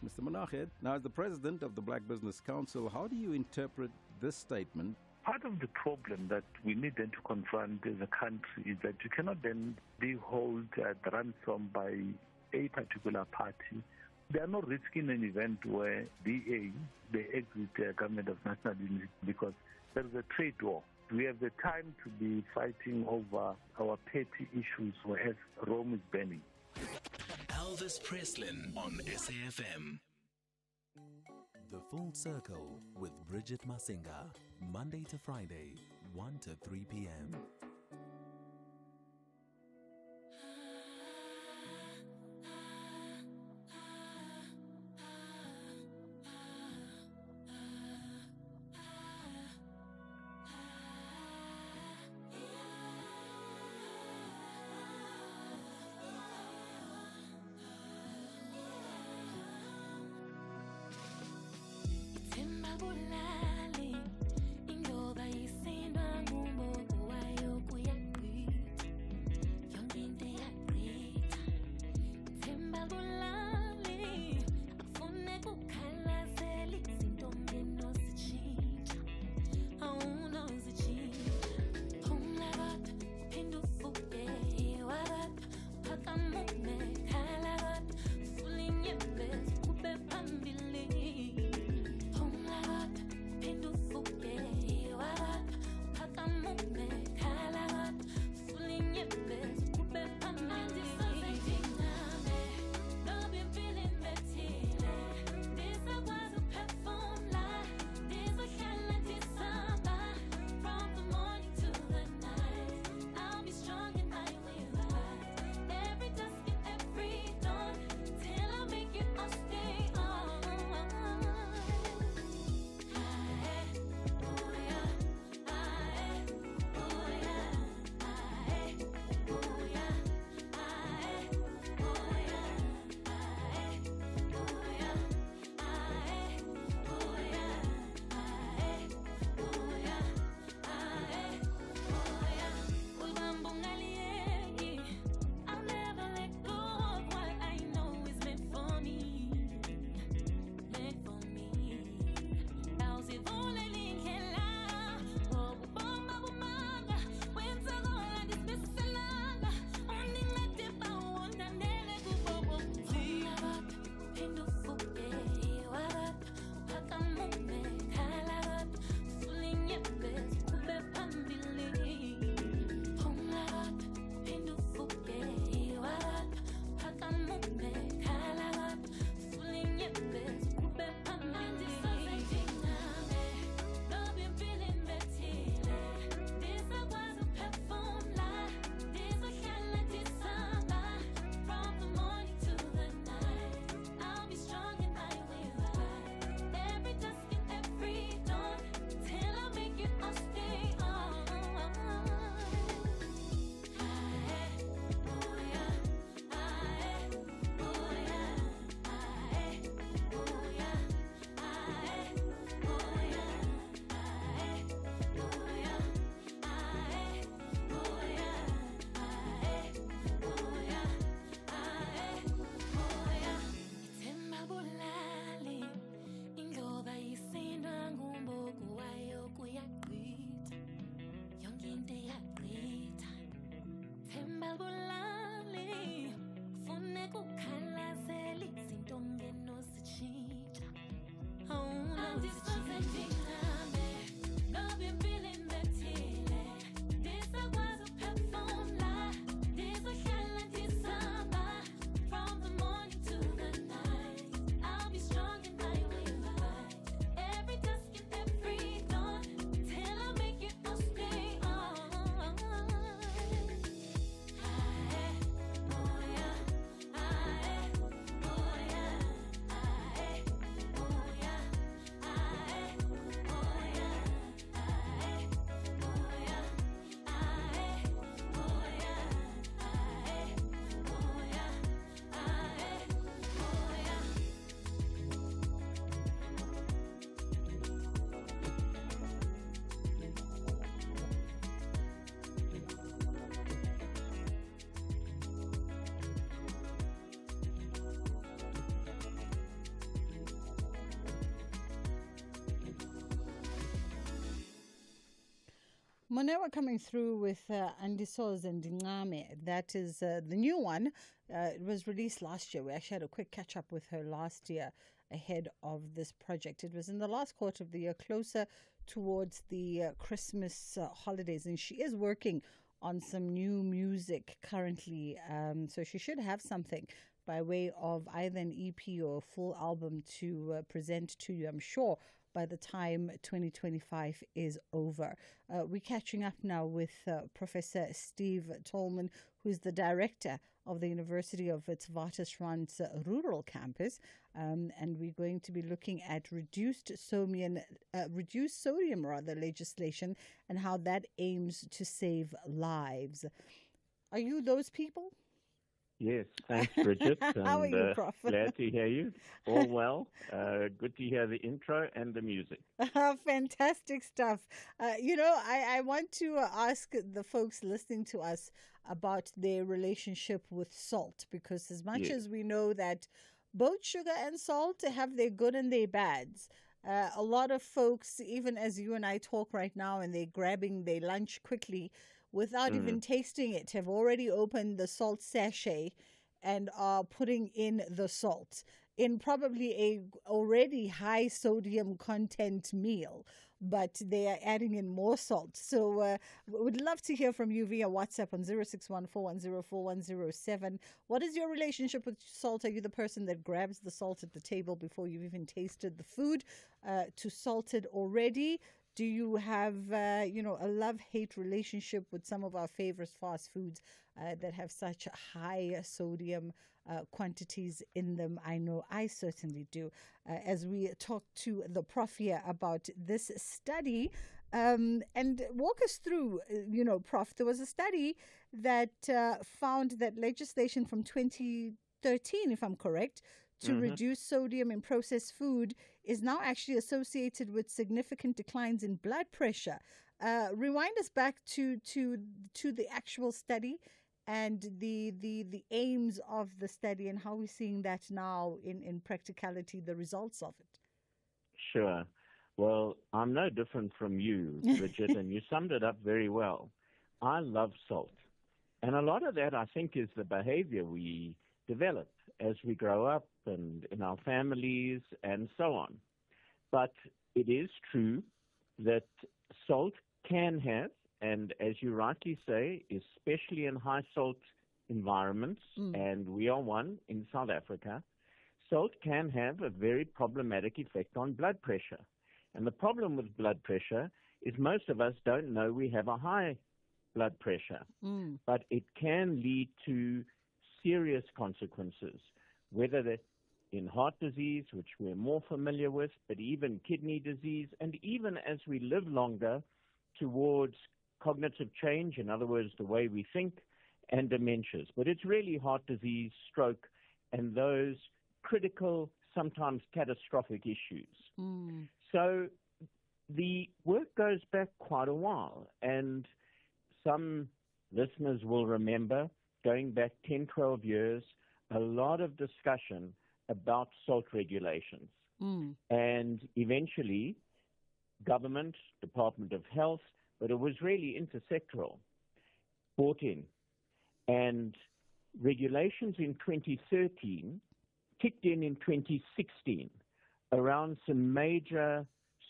Mr. Monaghed, now as the president of the Black Business Council, how do you interpret this statement? Part of the problem that we need then to confront as a country is that you cannot then be held at ransom by a particular party. They are not risking an event where they exit the government of national unity because there is a trade war. We have the time to be fighting over our petty issues whereas Rome is burning. Elvis Preslin on SAFM. The Full Circle with Bridget Masinga. Monday to Friday, 1 to 3 p.m. Bulali, ingoba isinwa ngumogo wayo Monewa coming through with Andisoz and Dingame. That is the new one. It was released last year. We actually had a quick catch up with her last year ahead of this project. It was in the last quarter of the year, closer towards the Christmas holidays, and she is working on some new music currently. So she should have something by way of either an EP or a full album to present to you, I'm sure, by the time 2025 is over. We're catching up now with Professor Steve Tolman, who's the director of the University of Witwatersrand's rural campus, and we're going to be looking at reduced sodium legislation and how that aims to save lives. Are you those people? Yes, thanks, Bridget. How are you, Prof? Glad to hear you. All well. Good to hear the intro and the music. Fantastic stuff. I want to ask the folks listening to us about their relationship with salt, because as much as we know that both sugar and salt have their good and their bads, a lot of folks, even as you and I talk right now, and they're grabbing their lunch quickly without even tasting it, have already opened the salt sachet and are putting in the salt in probably a already high sodium content meal, but they are adding in more salt. So would love to hear from you via WhatsApp on 0614104107. What is your relationship with salt? Are you the person that grabs the salt at the table before you've even tasted the food to salted already? Do you have, a love-hate relationship with some of our favorite fast foods that have such high sodium quantities in them? I know I certainly do. As we talk to the prof here about this study, and walk us through, Prof, there was a study that found that legislation from 2013, if I'm correct, to reduce sodium in processed food is now actually associated with significant declines in blood pressure. Rewind us back to the actual study and the aims of the study and how we're seeing that now in practicality, the results of it. Sure. Well, I'm no different from you, Bridget, and you summed it up very well. I love salt. And a lot of that, I think, is the behavior we develop as we grow up and in our families and so on. But it is true that salt can have, and as you rightly say, especially in high salt environments, and we are one in South Africa, salt can have a very problematic effect on blood pressure. And the problem with blood pressure is most of us don't know we have a high blood pressure, but it can lead to serious consequences, whether that in heart disease, which we're more familiar with, but even kidney disease, and even as we live longer towards cognitive change, in other words, the way we think, and dementias. But it's really heart disease, stroke, and those critical, sometimes catastrophic issues. So the work goes back quite a while, and some listeners will remember going back 10, 12 years, a lot of discussion about salt regulations. And eventually, government, Department of Health, but it was really intersectoral, brought in. And regulations in 2013 kicked in 2016. around some major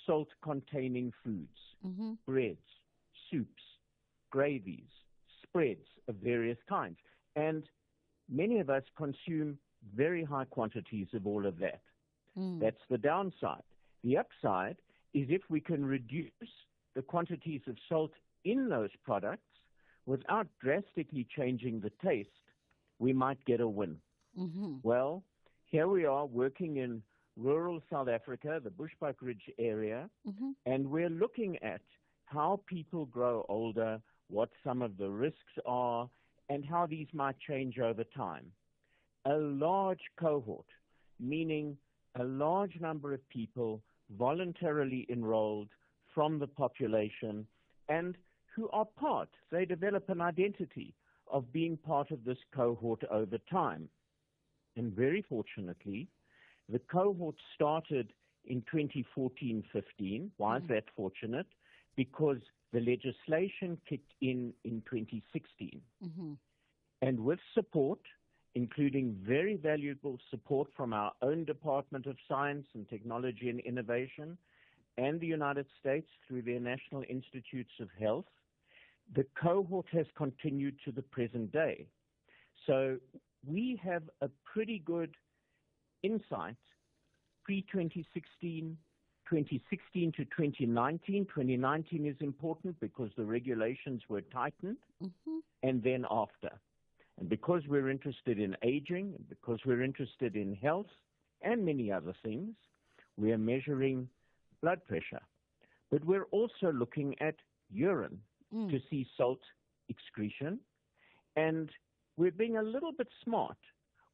salt-containing foods, breads, soups, gravies, spreads of various kinds. And many of us consume very high quantities of all of that. That's the downside. The upside is if we can reduce the quantities of salt in those products without drastically changing the taste, we might get a win. Well, here we are working in rural South Africa, the Bushbuck Ridge area, and we're looking at how people grow older, what some of the risks are, and how these might change over time. A large cohort, meaning a large number of people voluntarily enrolled from the population and who are part, they develop an identity of being part of this cohort over time. And very fortunately, the cohort started in 2014-15. Why is that fortunate? Because the legislation kicked in 2016. And with support, including very valuable support from our own Department of Science and Technology and Innovation and the United States through their National Institutes of Health, the cohort has continued to the present day. So we have a pretty good insight pre-2016, 2016 to 2019. 2019 is important because the regulations were tightened, and then after. And because we're interested in aging, and because we're interested in health and many other things, we are measuring blood pressure. But we're also looking at urine to see salt excretion. And we're being a little bit smart.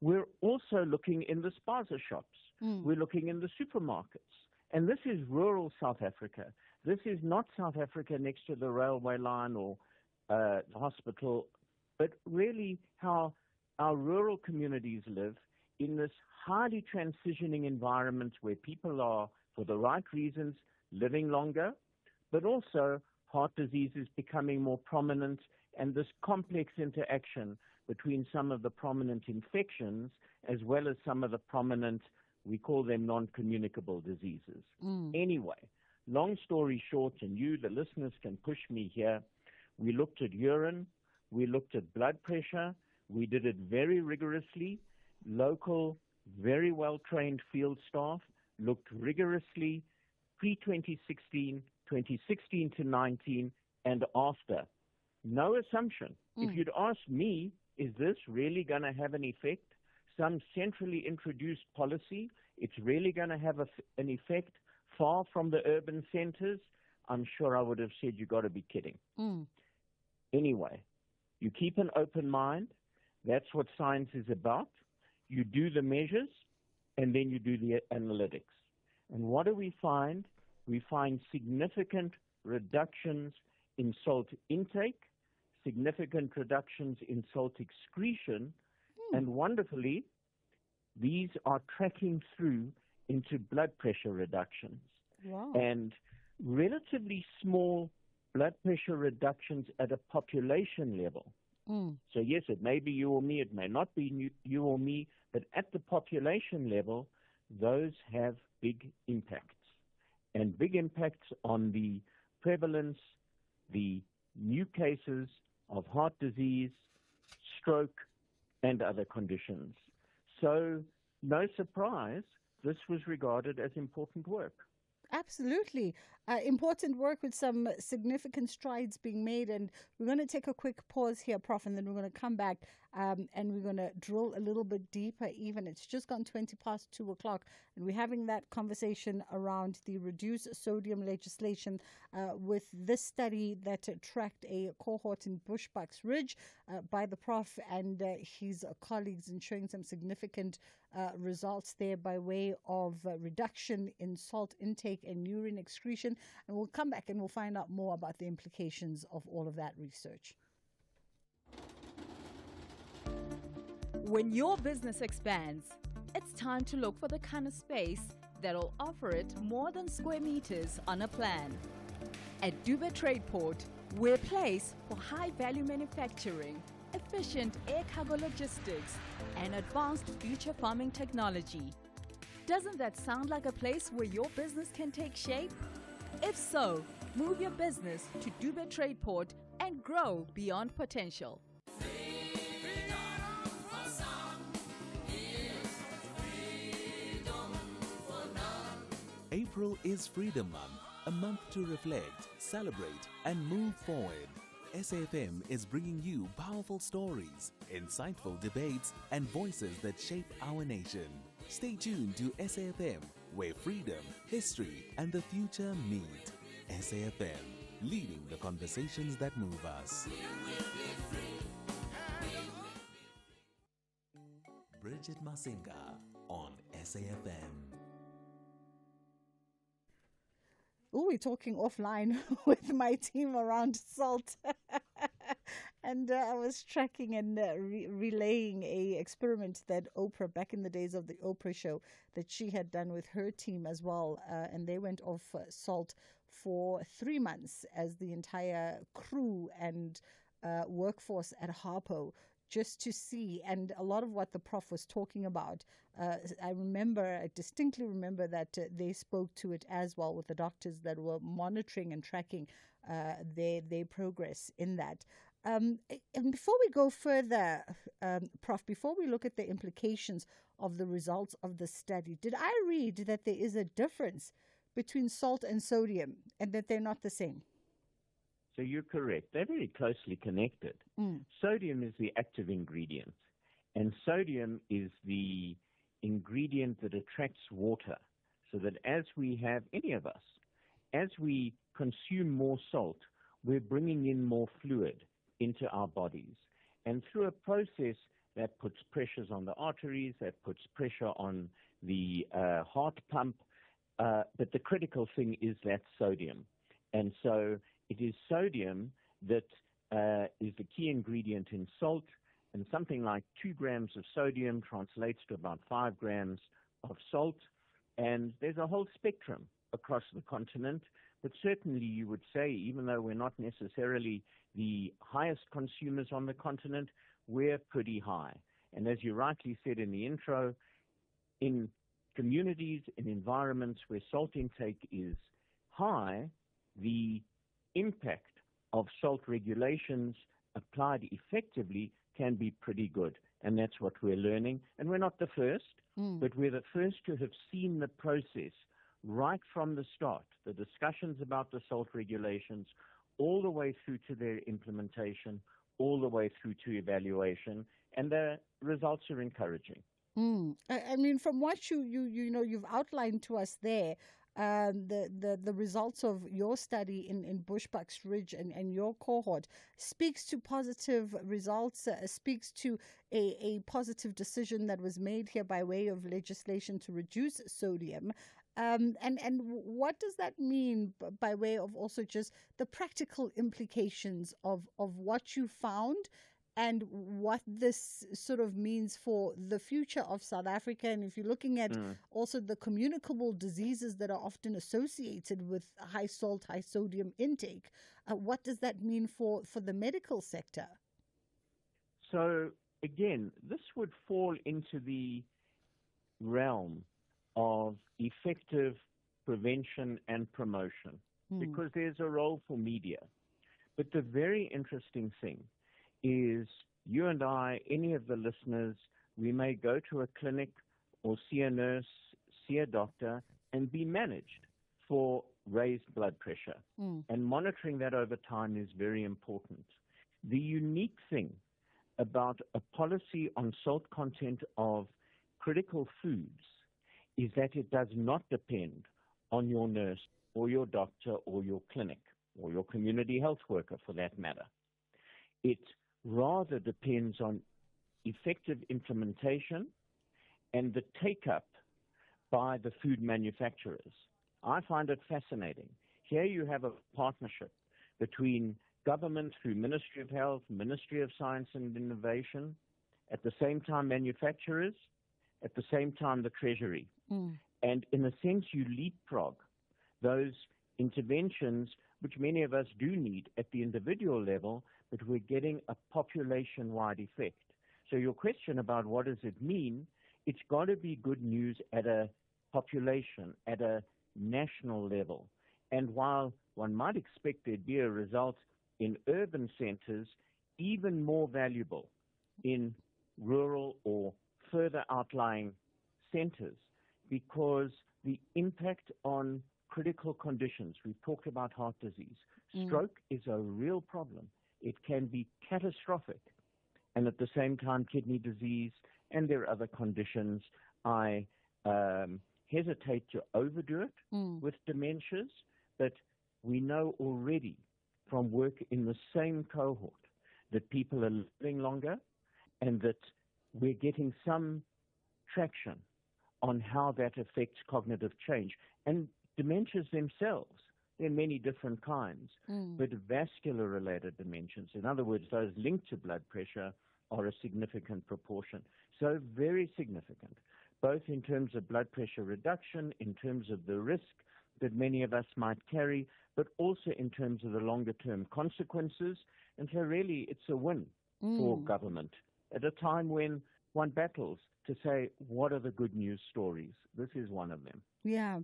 We're also looking in the spaza shops. We're looking in the supermarkets. And this is rural South Africa. This is not South Africa next to the railway line or hospital, but really how our rural communities live in this highly transitioning environment where people are, for the right reasons, living longer, but also heart disease is becoming more prominent, and this complex interaction between some of the prominent infections as well as some of the prominent, we call them non-communicable diseases. Anyway, long story short, and you, the listeners, can push me here, we looked at urine, we looked at blood pressure, we did it very rigorously. Local, very well-trained field staff looked rigorously pre-2016, 2016 to 19, and after. No assumption. If you'd asked me, is this really going to have an effect? Some centrally introduced policy, it's really going to have an effect far from the urban centers? I'm sure I would have said, you got to be kidding. Anyway, you keep an open mind. That's what science is about. You do the measures, and then you do the analytics. And what do we find? We find significant reductions in salt intake, significant reductions in salt excretion, and wonderfully, these are tracking through into blood pressure reductions. And relatively small blood pressure reductions at a population level. So yes, it may be you or me, it may not be you or me, but at the population level, those have big impacts. And big impacts on the prevalence, the new cases of heart disease, stroke, and other conditions. So no surprise, this was regarded as important work. Absolutely. Important work with some significant strides being made. And we're going to take a quick pause here, Prof, and then we're going to come back and we're going to drill a little bit deeper even. It's just gone 20 past 2 o'clock, and we're having that conversation around the reduced sodium legislation with this study that tracked a cohort in Bushbuck's Ridge by the Prof and his colleagues, and showing some significant results there by way of reduction in salt intake and urine excretion. And we'll come back and we'll find out more about the implications of all of that research. When your business expands, it's time to look for the kind of space that'll offer it more than square meters on a plan. At Dube Tradeport, we're a place for high-value manufacturing, efficient air cargo logistics, and advanced future farming technology. Doesn't that sound like a place where your business can take shape? If so, move your business to Dube Tradeport and grow beyond potential. April is Freedom Month, a month to reflect, celebrate, and move forward. SAFM is bringing you powerful stories, insightful debates, and voices that shape our nation. Stay tuned to SAFM, where freedom, history, and the future meet. SAFM, leading the conversations that move us. Bridget Masinga on SAFM. Oh, we're talking offline with my team around salt. And I was tracking and relaying a experiment that Oprah, back in the days of the Oprah show, that she had done with her team as well. And they went off salt for 3 months as the entire crew and workforce at Harpo, just to see. And a lot of what the prof was talking about, I distinctly remember that they spoke to it as well with the doctors that were monitoring and tracking their progress in that. And before we go further, Prof, before we look at the implications of the results of the study, did I read that there is a difference between salt and sodium and that they're not the same? So you're correct. They're very closely connected. Sodium is the active ingredient, and sodium is the ingredient that attracts water, so that as we have, any of us, as we consume more salt, we're bringing in more fluid into our bodies. And through a process that puts pressures on the arteries, that puts pressure on the heart pump, but the critical thing is that sodium. And so it is sodium that is the key ingredient in salt, and something like 2 grams of sodium translates to about 5 grams of salt. And there's a whole spectrum across the continent, but certainly you would say, even though we're not necessarily the highest consumers on the continent, we're pretty high. And as you rightly said in the intro, in communities, in environments where salt intake is high, the impact of salt regulations applied effectively can be pretty good. And that's what we're learning. And we're not the first, but we're the first to have seen the process right from the start, the discussions about the salt regulations, all the way through to their implementation, all the way through to evaluation, and the results are encouraging. I mean, from what you've outlined to us there, the results of your study in Bushbucks Ridge and your cohort speaks to positive results, speaks to a positive decision that was made here by way of legislation to reduce sodium. And what does that mean by way of also just the practical implications of what you found and what this sort of means for the future of South Africa? And if you're looking at also the communicable diseases that are often associated with high salt, high sodium intake, what does that mean for the medical sector? So again, this would fall into the realm of effective prevention and promotion, because there's a role for media. But the very interesting thing is, you and I, any of the listeners, we may go to a clinic or see a nurse, see a doctor, and be managed for raised blood pressure. And monitoring that over time is very important. The unique thing about a policy on salt content of critical foods is that it does not depend on your nurse or your doctor or your clinic or your community health worker, for that matter. It rather depends on effective implementation and the take-up by the food manufacturers. I find it fascinating. Here you have a partnership between government through Ministry of Health, Ministry of Science and Innovation, at the same time manufacturers, at the same time the Treasury. And in a sense, you leapfrog those interventions, which many of us do need at the individual level, but we're getting a population-wide effect. So your question about what does it mean, it's got to be good news at a population at a national level. And while one might expect there'd be a result in urban centers, even more valuable in rural or further outlying centers, because the impact on critical conditions, we've talked about heart disease, stroke is a real problem. It can be catastrophic. And at the same time, kidney disease, and there are other conditions. I hesitate to overdo it with dementias, but we know already from work in the same cohort that people are living longer and that we're getting some traction on how that affects cognitive change. And dementias themselves, there are many different kinds, but vascular-related dementias, in other words, those linked to blood pressure, are a significant proportion. So very significant, both in terms of blood pressure reduction, in terms of the risk that many of us might carry, but also in terms of the longer-term consequences. And so really it's a win for government at a time when one battles to say, what are the good news stories? This is one of them. Yeah.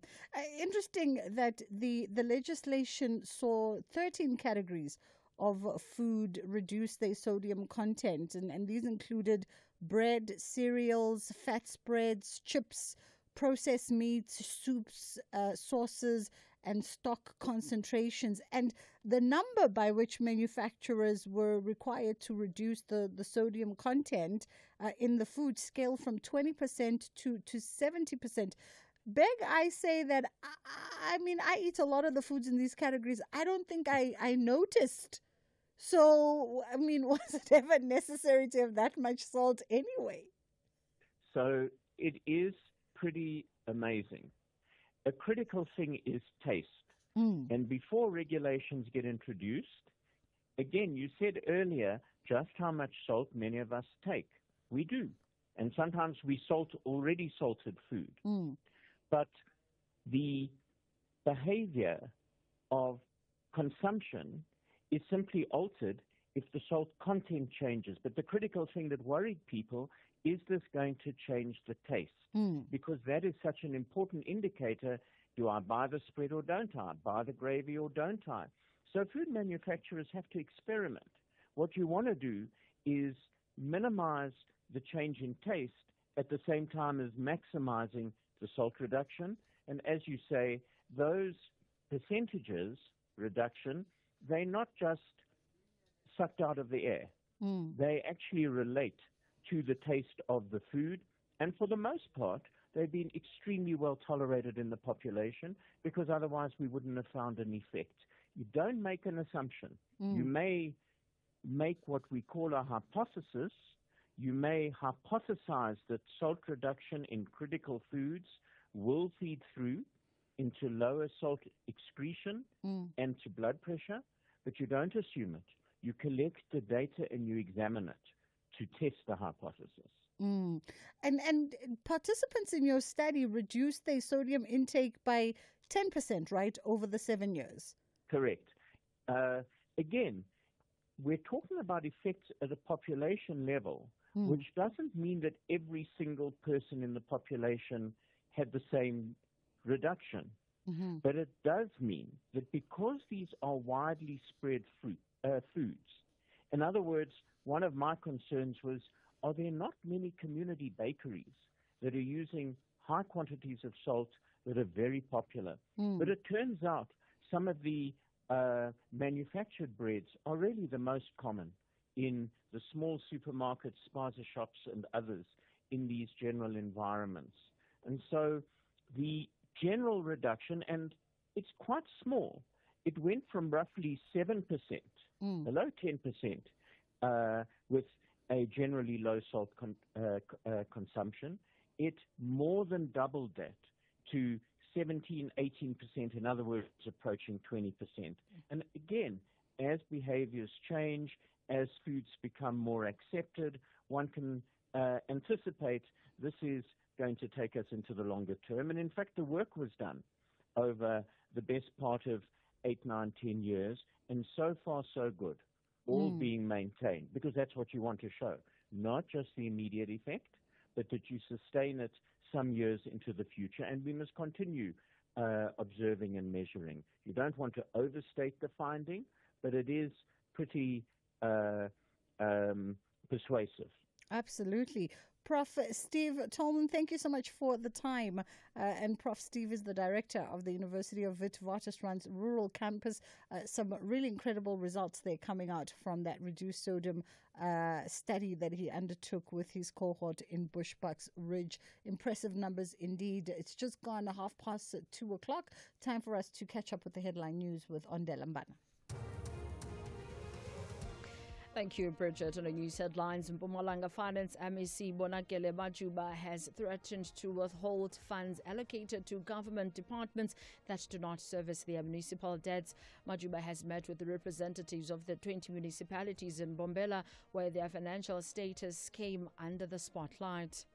Interesting that the legislation saw 13 categories of food reduce their sodium content, and these included bread, cereals, fat spreads, chips, processed meats, soups, sauces, and stock concentrations. And the number by which manufacturers were required to reduce the sodium content in the food scaled from 20% to 70%. Beg I say that, I mean, I eat a lot of the foods in these categories. I don't think I noticed. So, I mean, was it ever necessary to have that much salt anyway? So it is pretty amazing. A critical thing is taste. And before regulations get introduced, again, you said earlier just how much salt many of us take. We do. And sometimes we salt already salted food. But the behavior of consumption is simply altered if the salt content changes. But the critical thing that worried people, is this going to change the taste? Because that is such an important indicator. Do I buy the spread or don't I? Buy the gravy or don't I? So food manufacturers have to experiment. What you want to do is minimize the change in taste at the same time as maximizing the salt reduction. And as you say, those percentages reduction, they're not just sucked out of the air. They actually relate to the taste of the food. And for the most part, they've been extremely well tolerated in the population, because otherwise we wouldn't have found an effect. You don't make an assumption. You may make what we call a hypothesis. You may hypothesize that salt reduction in critical foods will feed through into lower salt excretion and to blood pressure, but you don't assume it. You collect the data and you examine it to test the hypothesis. And participants in your study reduced their sodium intake by 10%, right, over the 7 years? Correct. Again, we're talking about effects at a population level, which doesn't mean that every single person in the population had the same reduction. But it does mean that because these are widely spread foods, in other words, one of my concerns was, are there not many community bakeries that are using high quantities of salt that are very popular? But it turns out some of the manufactured breads are really the most common in the small supermarkets, spaza shops, and others in these general environments. And so the general reduction, and it's quite small, it went from roughly 7%, below 10%, with a generally low salt consumption. It more than doubled that to 17, 18%, in other words, approaching 20%. And again, as behaviors change, as foods become more accepted, one can anticipate this is going to take us into the longer term. And in fact, the work was done over the best part of 8, 9, 10 years, and so far so good, all being maintained, because that's what you want to show, not just the immediate effect, but that you sustain it some years into the future, and we must continue observing and measuring. You don't want to overstate the finding, but it is pretty persuasive. Absolutely. Prof. Steve Tolman, thank you so much for the time. And Prof. Steve is the director of the University of Witwatersrand's rural campus. Some really incredible results there coming out from that reduced sodium study that he undertook with his cohort in Bushbucks Ridge. Impressive numbers indeed. It's just gone 2:30. Time for us to catch up with the headline news with Ondela Mbana. Thank you, Bridget. On the news headlines, Mpumalanga Finance MEC Bonakele Majuba has threatened to withhold funds allocated to government departments that do not service their municipal debts. Majuba has met with the representatives of the 20 municipalities in Bombela, where their financial status came under the spotlight.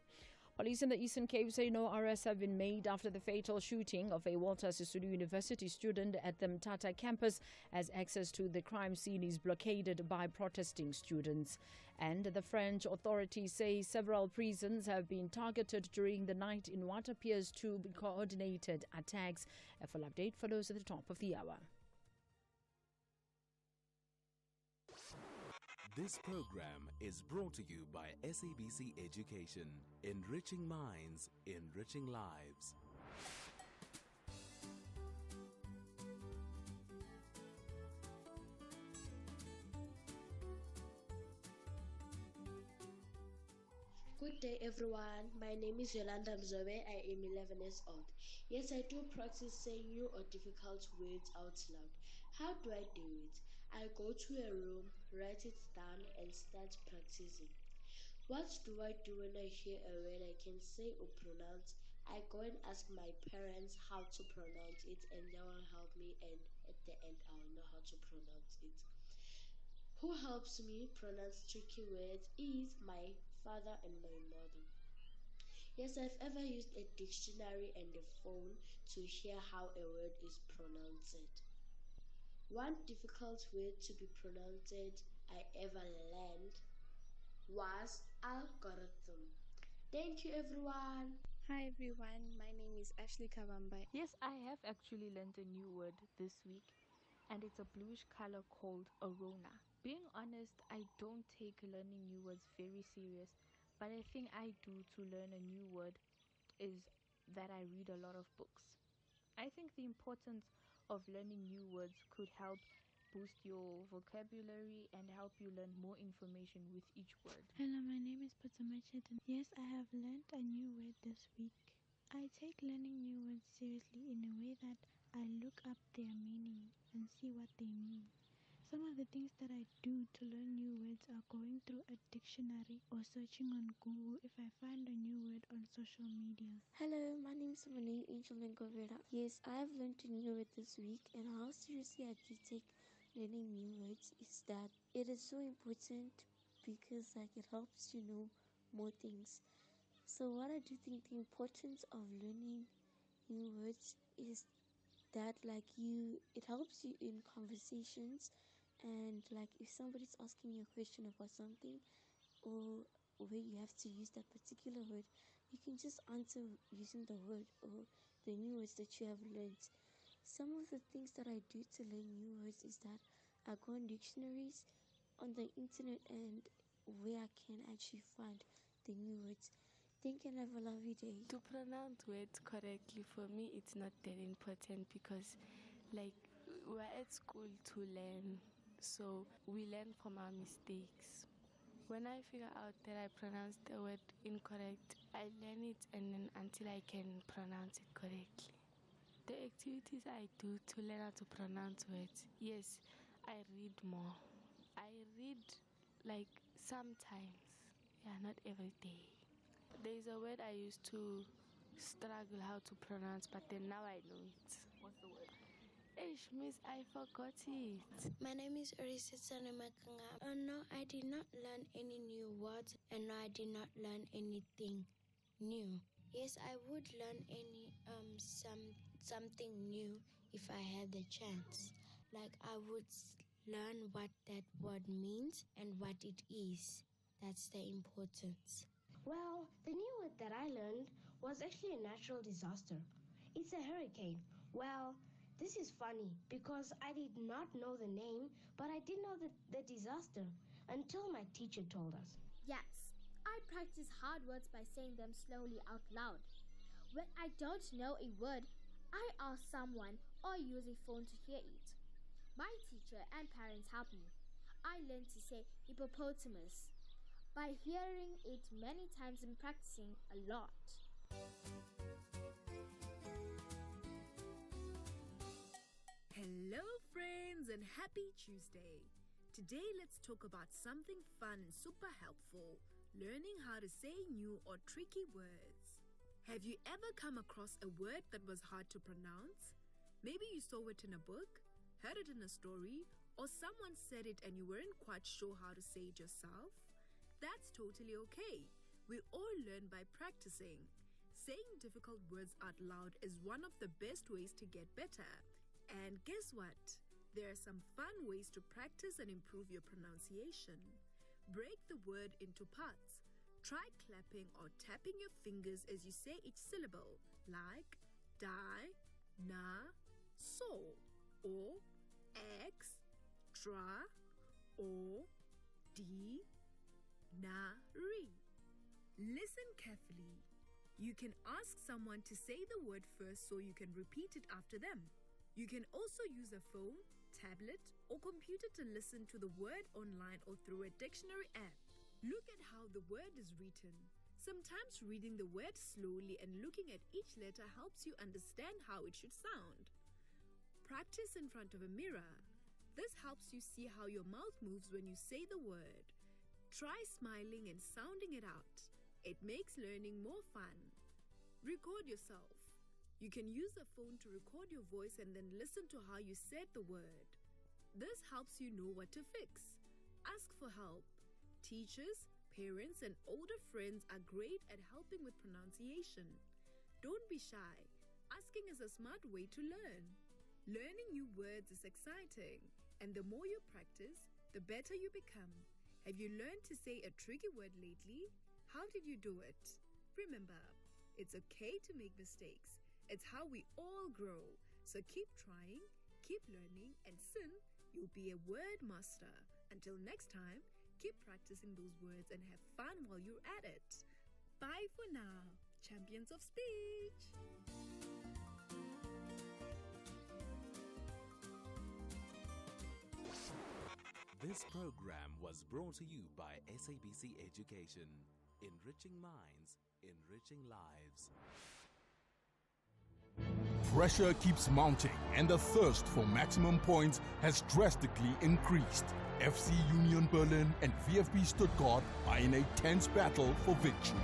Police in the Eastern Cape say no arrests have been made after the fatal shooting of a Walter Sisulu University student at the Mthatha campus, as access to the crime scene is blockaded by protesting students. And the French authorities say several prisons have been targeted during the night in what appears to be coordinated attacks. A full update follows at the top of the hour. This program is brought to you by SABC Education, enriching minds, enriching lives. Good day everyone, my name is Yolanda Mzobe, I am 11 years old. Yes, I do practice saying new or difficult words out loud. How do I do it? I go to a room, write it down and start practicing. What do I do when I hear a word I can say or pronounce? I go and ask my parents how to pronounce it and they will help me, and at the end I will know how to pronounce it. Who helps me pronounce tricky words is my father and my mother. Yes, I've ever used a dictionary and a phone to hear how a word is pronounced. One difficult word to be pronounced I ever learned was algorithm. Thank you everyone. Hi everyone, my name is Ashley Kavamba. Yes, I have actually learned a new word this week, and it's a bluish color called Arona. Being honest, I don't take learning new words very serious, but a thing I do to learn a new word is that I read a lot of books. I think the importance of learning new words could help boost your vocabulary and help you learn more information with each word. Hello, my name is Patamachetan. Yes, I have learned a new word this week. I take learning new words seriously in a way that I look up their meaning and see what they mean. Some of the things that I do to learn new words are going through a dictionary or searching on Google if I find a new word on social media. Hello, my name is Monique Angel Mengovera. Yes, I have learned a new word this week, and how seriously I do take learning new words is that it is so important because it helps you know more things. So what I do think the importance of learning new words is that it helps you in conversations, and if somebody's asking you a question about something or where you have to use that particular word, you can just answer using the word or the new words that you have learned. Some of the things that I do to learn new words is that I go on dictionaries on the internet and where I can actually find the new words. Thank you and have a lovely day. To pronounce words correctly, for me, it's not that important because, we're at school to learn, so we learn from our mistakes. When I figure out that I pronounced the word incorrect, I learn it and then until I can pronounce it correctly. The activities I do to learn how to pronounce words, yes, I read more. I read sometimes, not every day. There's a word I used to struggle how to pronounce, but then now I know it. What's the word? Eish, miss, I forgot it. My name is Orisitsane Makanga. Oh no, I did not learn any new words, and no, I did not learn anything new. Yes, I would learn something new if I had the chance. I would learn what that word means and what it is. That's the importance. Well, the new word that I learned was actually a natural disaster. It's a hurricane. Well, this is funny because I did not know the name, but I did know the disaster until my teacher told us. Yes, I practice hard words by saying them slowly out loud. When I don't know a word, I ask someone or use a phone to hear it. My teacher and parents help me. I learned to say hippopotamus by hearing it many times and practicing a lot. Hello friends and happy Tuesday. Today let's talk about something fun and super helpful, learning how to say new or tricky words. Have you ever come across a word that was hard to pronounce? Maybe you saw it in a book, heard it in a story, or someone said it and you weren't quite sure how to say it yourself? That's totally okay. We all learn by practicing. Saying difficult words out loud is one of the best ways to get better. And guess what? There are some fun ways to practice and improve your pronunciation. Break the word into parts. Try clapping or tapping your fingers as you say each syllable, like die, na, so, or x, tra, or di, na, ri. Listen carefully. You can ask someone to say the word first so you can repeat it after them. You can also use a phone, tablet, or computer to listen to the word online or through a dictionary app. Look at how the word is written. Sometimes reading the word slowly and looking at each letter helps you understand how it should sound. Practice in front of a mirror. This helps you see how your mouth moves when you say the word. Try smiling and sounding it out. It makes learning more fun. Record yourself. You can use a phone to record your voice and then listen to how you said the word. This helps you know what to fix. Ask for help. Teachers, parents, and older friends are great at helping with pronunciation. Don't be shy. Asking is a smart way to learn. Learning new words is exciting, and the more you practice, the better you become. Have you learned to say a tricky word lately? How did you do it? Remember, it's okay to make mistakes. It's how we all grow. So keep trying, keep learning, and soon you'll be a word master. Until next time, keep practicing those words and have fun while you're at it. Bye for now, champions of speech. This program was brought to you by SABC Education. Enriching minds, enriching lives. Pressure keeps mounting and the thirst for maximum points has drastically increased. FC Union Berlin and VfB Stuttgart are in a tense battle for victory.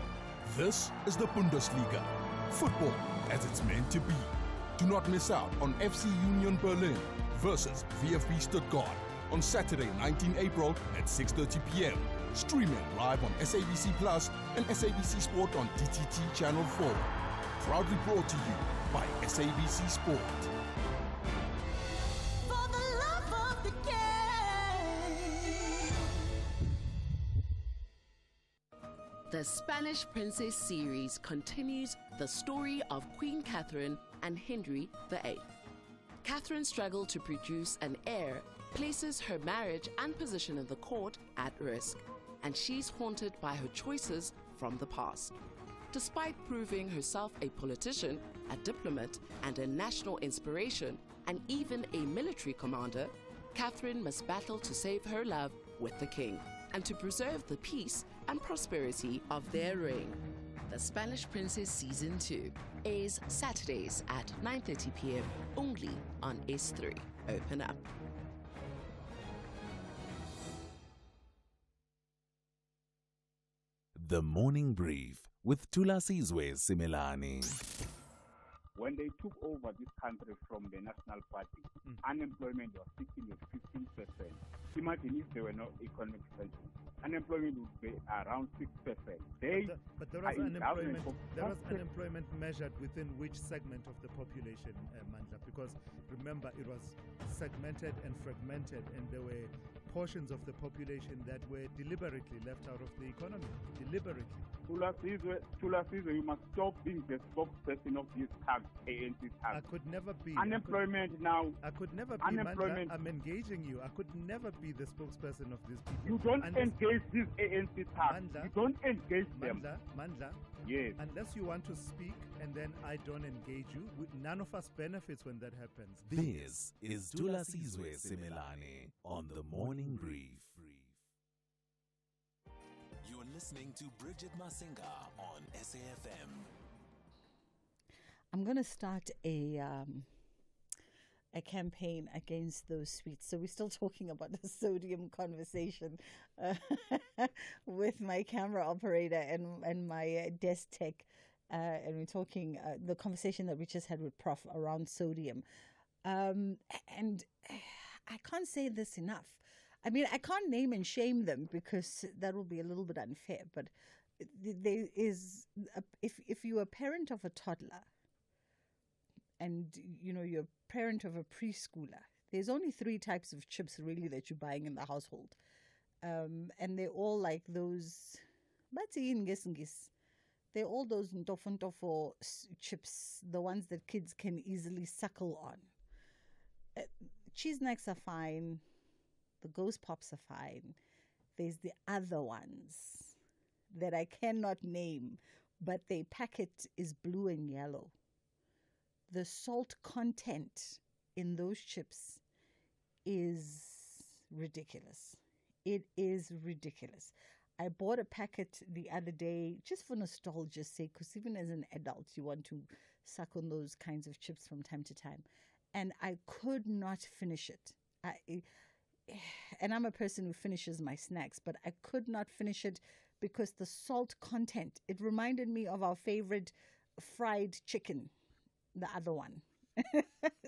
This is the Bundesliga. Football as it's meant to be. Do not miss out on FC Union Berlin versus VfB Stuttgart on Saturday, 19 April at 6:30 p.m. Streaming live on SABC Plus and SABC Sport on DTT Channel 4. Proudly brought to you by SABC Sport. For the love of the game. The Spanish Princess series continues the story of Queen Catherine and Henry VIII. Catherine's struggle to produce an heir places her marriage and position in the court at risk, and she's haunted by her choices from the past. Despite proving herself a politician, a diplomat, and a national inspiration, and even a military commander, Catherine must battle to save her love with the king and to preserve the peace and prosperity of their reign. The Spanish Princess Season 2 airs Saturdays at 9:30 p.m. only on S3. Open up. The Morning Brief with Tulasizwe Simelani. When they took over this country from the National Party, unemployment was 15%. Imagine if there were no economic sanctions. Unemployment would be around 6%. But there was unemployment measured within which segment of the population, Mandla? Because remember, it was segmented and fragmented, and there were portions of the population that were deliberately left out of the economy. Deliberately. Tula Sizwe, you must stop being the spokesperson of these tags, ANC tags. I could never be. Unemployment now. I could never be. Unemployment. Mandla, I'm engaging you. I could never be the spokesperson of these people. You don't engage these ANC tags. Mandla, you don't engage them. Mandla. Yes. Unless you want to speak and then I don't engage you, none of us benefits when that happens. This is Tula Sizwe Simelane on the Morning Brief. You're listening to Bridget Masinga on SAFM. I'm going to start a campaign against those sweets. So we're still talking about the sodium conversation with my camera operator and my desk tech. And we're talking the conversation that we just had with Prof around sodium. And I can't say this enough. I mean, I can't name and shame them because that will be a little bit unfair. But there is, if you're a parent of a toddler and, you know, you're a parent of a preschooler, there's only 3 types of chips really that you're buying in the household. And they're all like those, they're all those ntofo chips, the ones that kids can easily suckle on. Cheese snacks are fine. The Ghost Pops are fine. There's the other ones that I cannot name, but their packet is blue and yellow. The salt content in those chips is ridiculous. It is ridiculous. I bought a packet the other day just for nostalgia's sake, because even as an adult, you want to suck on those kinds of chips from time to time. And I could not finish it. And I'm a person who finishes my snacks, but I could not finish it because the salt content, it reminded me of our favorite fried chicken, the other one.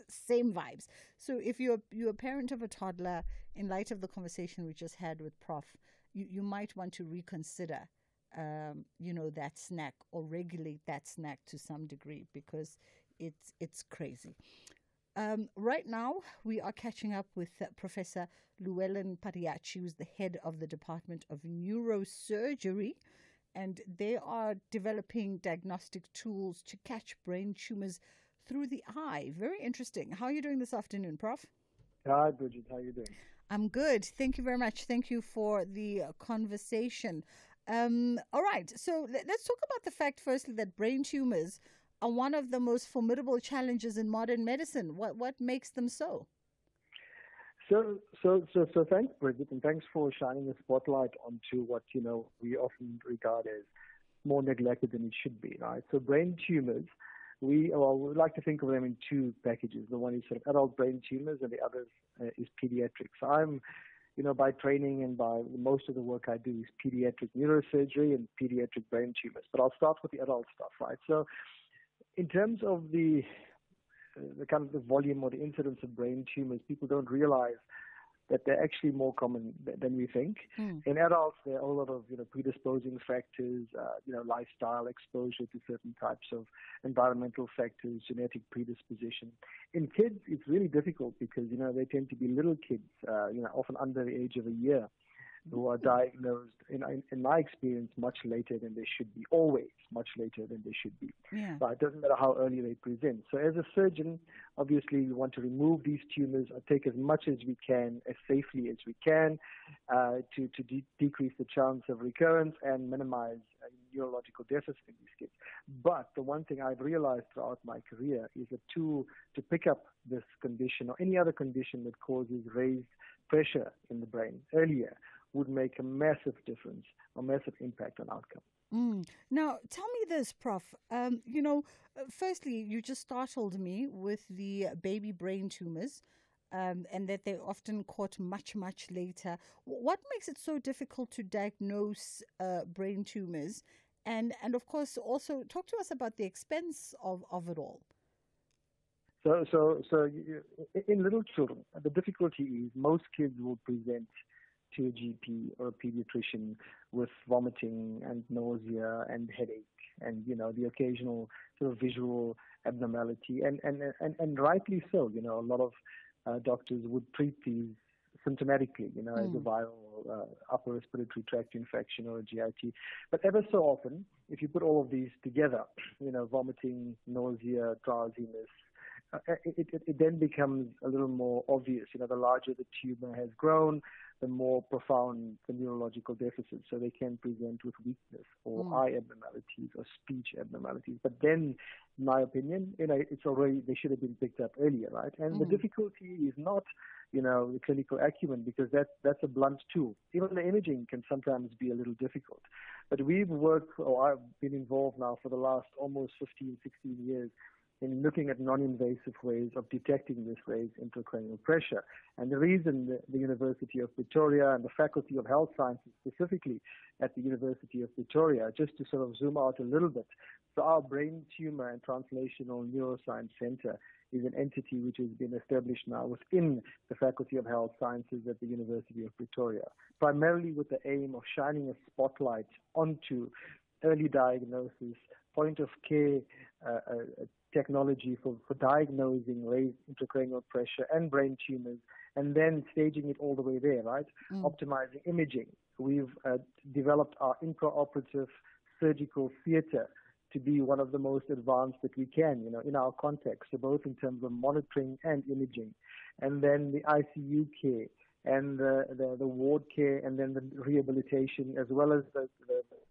Same vibes. So if you're a parent of a toddler, in light of the conversation we just had with Prof, you might want to reconsider, that snack or regulate that snack to some degree because it's crazy. Right now, we are catching up with Professor Llewellyn Pariachi, who's the head of the Department of Neurosurgery, and they are developing diagnostic tools to catch brain tumors through the eye. Very interesting. How are you doing this afternoon, Prof? Hi, Bridget. How are you doing? I'm good. Thank you very much. Thank you for the conversation. All right. So let's talk about the fact, firstly, that brain tumors are one of the most formidable challenges in modern medicine. What makes them so? So thanks, Bridget, and thanks for shining a spotlight onto what, we often regard as more neglected than it should be, right? So brain tumors, we like to think of them in 2 packages. The one is sort of adult brain tumors and the other is pediatric. So I'm, by training and by most of the work I do is pediatric neurosurgery and pediatric brain tumors. But I'll start with the adult stuff, right? So in terms of the kind of the volume or the incidence of brain tumors, people don't realize that they're actually more common than we think. In adults, there are a lot of predisposing factors, lifestyle exposure to certain types of environmental factors, genetic predisposition. In kids, it's really difficult because they tend to be little kids, often under the age of a year, who are diagnosed, in my experience, much later than they should be, always much later than they should be. Yeah. But it doesn't matter how early they present. So as a surgeon, obviously we want to remove these tumors or take as much as we can, as safely as we can, to decrease the chance of recurrence and minimize neurological deficit in these kids. But the one thing I've realized throughout my career is a tool to pick up this condition or any other condition that causes raised pressure in the brain earlier would make a massive difference, a massive impact on outcome. Now, tell me this, Prof. Firstly, you just startled me with the baby brain tumors and that they're often caught much, much later. What makes it so difficult to diagnose brain tumors? And of course, also talk to us about the expense of it all. So in little children, the difficulty is most kids will present to a GP or a pediatrician with vomiting and nausea and headache and, the occasional sort of visual abnormality. And rightly so, a lot of doctors would treat these symptomatically, as a viral upper respiratory tract infection or a GIT. But ever so often, if you put all of these together, vomiting, nausea, drowsiness, it then becomes a little more obvious. The larger the tumor has grown, the more profound the neurological deficits. So they can present with weakness or eye abnormalities or speech abnormalities. But then, in my opinion, they should have been picked up earlier, right? And the difficulty is not, the clinical acumen, because that's a blunt tool. Even the imaging can sometimes be a little difficult. But I've been involved now for the last almost 15, 16 years in looking at non-invasive ways of detecting this raised intracranial pressure. And the reason the University of Pretoria and the Faculty of Health Sciences specifically at the University of Pretoria, just to sort of zoom out a little bit, so our Brain Tumor and Translational Neuroscience Center is an entity which has been established now within the Faculty of Health Sciences at the University of Pretoria, primarily with the aim of shining a spotlight onto early diagnosis, point of care technology for diagnosing raised intracranial pressure and brain tumors, and then staging it all the way there, right? Optimizing imaging. We've developed our intraoperative surgical theater to be one of the most advanced that we can, in our context, so both in terms of monitoring and imaging. And then the ICU care and the ward care, and then the rehabilitation, as well as the